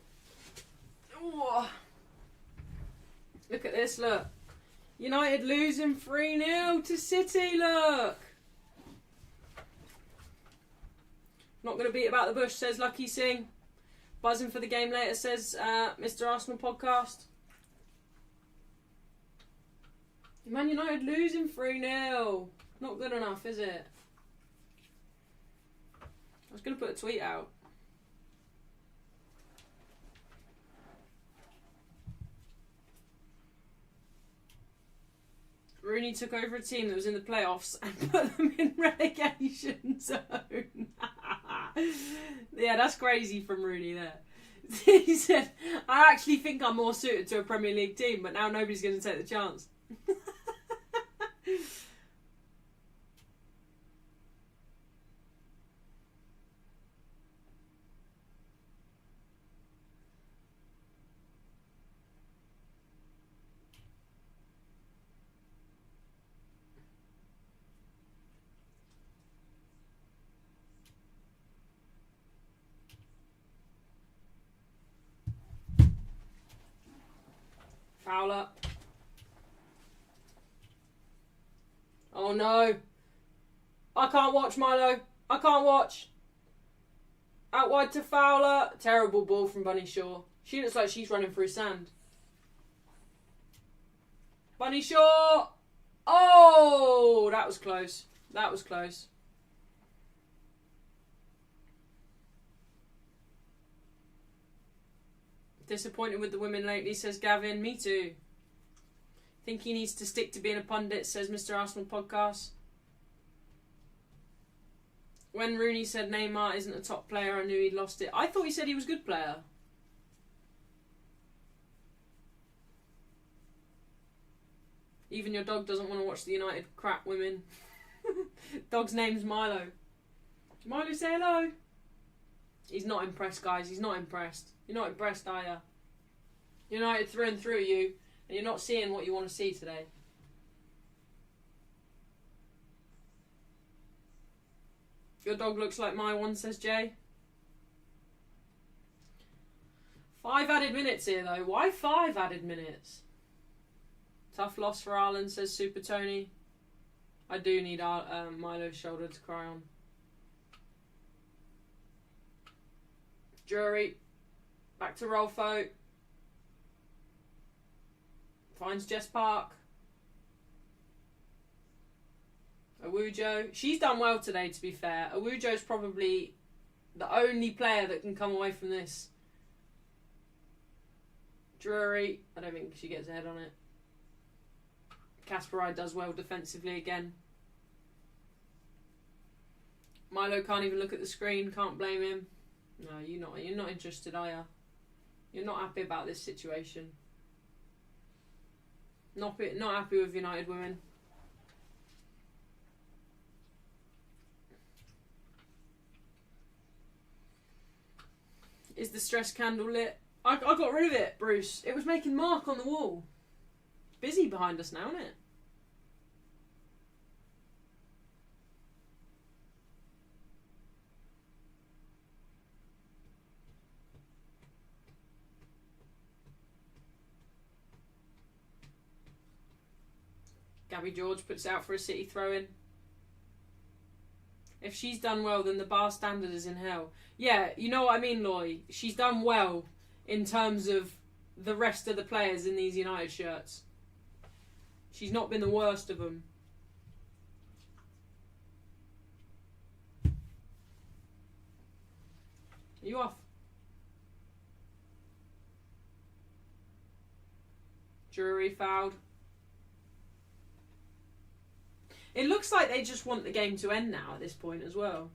Ooh. Look at this, look. United losing 3-0 to City, look. Not going to beat about the bush, says Lucky Singh. Buzzing for the game later, says Mr. Arsenal Podcast. Man United losing 3-0. Not good enough, is it? I was going to put a tweet out. Rooney took over a team that was in the playoffs and put them in relegation zone. Yeah, that's crazy from Rooney there. He said, I actually think I'm more suited to a Premier League team, but now nobody's going to take the chance. Fowler. Oh no. I can't watch, Milo. I can't watch. Out wide to Fowler. Terrible ball from Bunny Shaw. She looks like she's running through sand. Bunny Shaw. Oh, that was close. That was close. Disappointed with the women lately, says Gavin. Me too. Think he needs to stick to being a pundit, says Mr. Arsenal Podcast. When Rooney said Neymar isn't a top player, I knew he'd lost it. I thought he said he was a good player. Even your dog doesn't want to watch the United crap women. Dog's name's Milo. Milo, say hello. He's not impressed, guys. He's not impressed. You're not impressed, are you? United through and through, you. And you're not seeing what you want to see today. Your dog looks like my one, says Jay. 5 added minutes here, though. Why 5 added minutes? Tough loss for Ireland, says Super Tony. I do need Milo's shoulder to cry on. Jury. Back to Rolfo. Finds Jess Park. Awujo. She's done well today, to be fair. Awujo's probably the only player that can come away from this. Drury. I don't think she gets ahead on it. Kasparov does well defensively again. Milo can't even look at the screen. Can't blame him. No, you're not interested, are you? You're not happy about this situation. Not happy with United women. Is the stress candle lit? I got rid of it, Bruce. It was making mark on the wall. Busy behind us now, isn't it? Gabby George puts out for a City throw-in. If she's done well, then the bar standard is in hell. Yeah, you know what I mean, Loy. She's done well in terms of the rest of the players in these United shirts. She's not been the worst of them. Are you off? Drury fouled. It looks like they just want the game to end now at this point as well.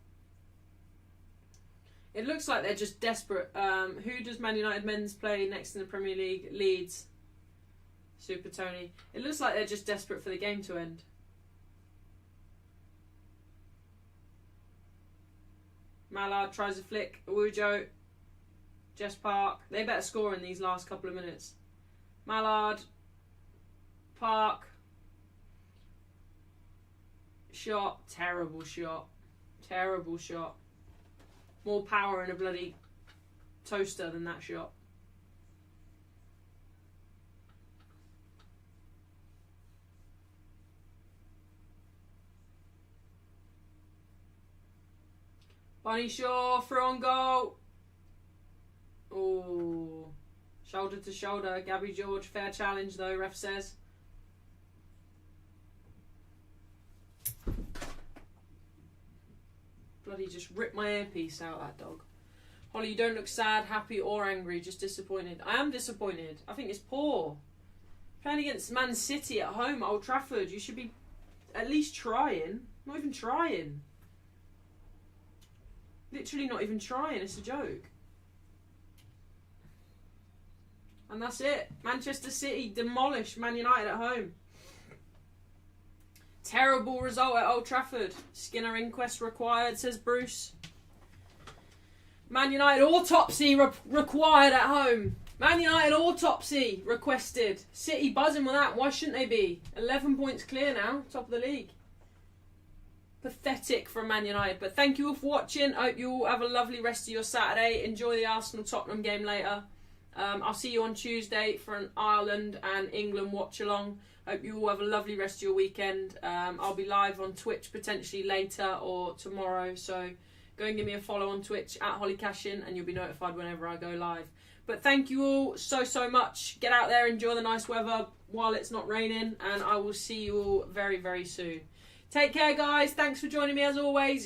It looks like they're just desperate. Who does Man United men's play next in the Premier League? Leeds. Super Tony. It looks like they're just desperate for the game to end. Mallard tries a flick. Awujo. Jess Park. They better score in these last couple of minutes. Mallard. Park. Shot. Terrible shot. Terrible shot. More power in a bloody toaster than that shot. Bunny Shaw, throw on goal. Oh, shoulder to shoulder. Gabby George, fair challenge though, ref says. Bloody just ripped my earpiece out, that dog. Holly, you don't look sad, happy or angry, just disappointed. I am disappointed. I think it's poor. Playing against Man City at home at Old Trafford, you should be at least trying. Not even trying. Literally not even trying, it's a joke. And that's it. Manchester City demolished Man United at home. Terrible result at Old Trafford. Skinner inquest required, says Bruce. Man United autopsy required at home. Man United autopsy requested. City buzzing with that. Why shouldn't they be? 11 points clear now. Top of the league. Pathetic from Man United. But thank you all for watching. I hope you all have a lovely rest of your Saturday. Enjoy the Arsenal-Tottenham game later. I'll see you on Tuesday for an Ireland and England watch-along. Hope you all have a lovely rest of your weekend. I'll be live on Twitch potentially later or tomorrow. So go and give me a follow on Twitch at HollyCashin and you'll be notified whenever I go live. But thank you all so much. Get out there, enjoy the nice weather while it's not raining. And I will see you all very, very soon. Take care, guys. Thanks for joining me as always.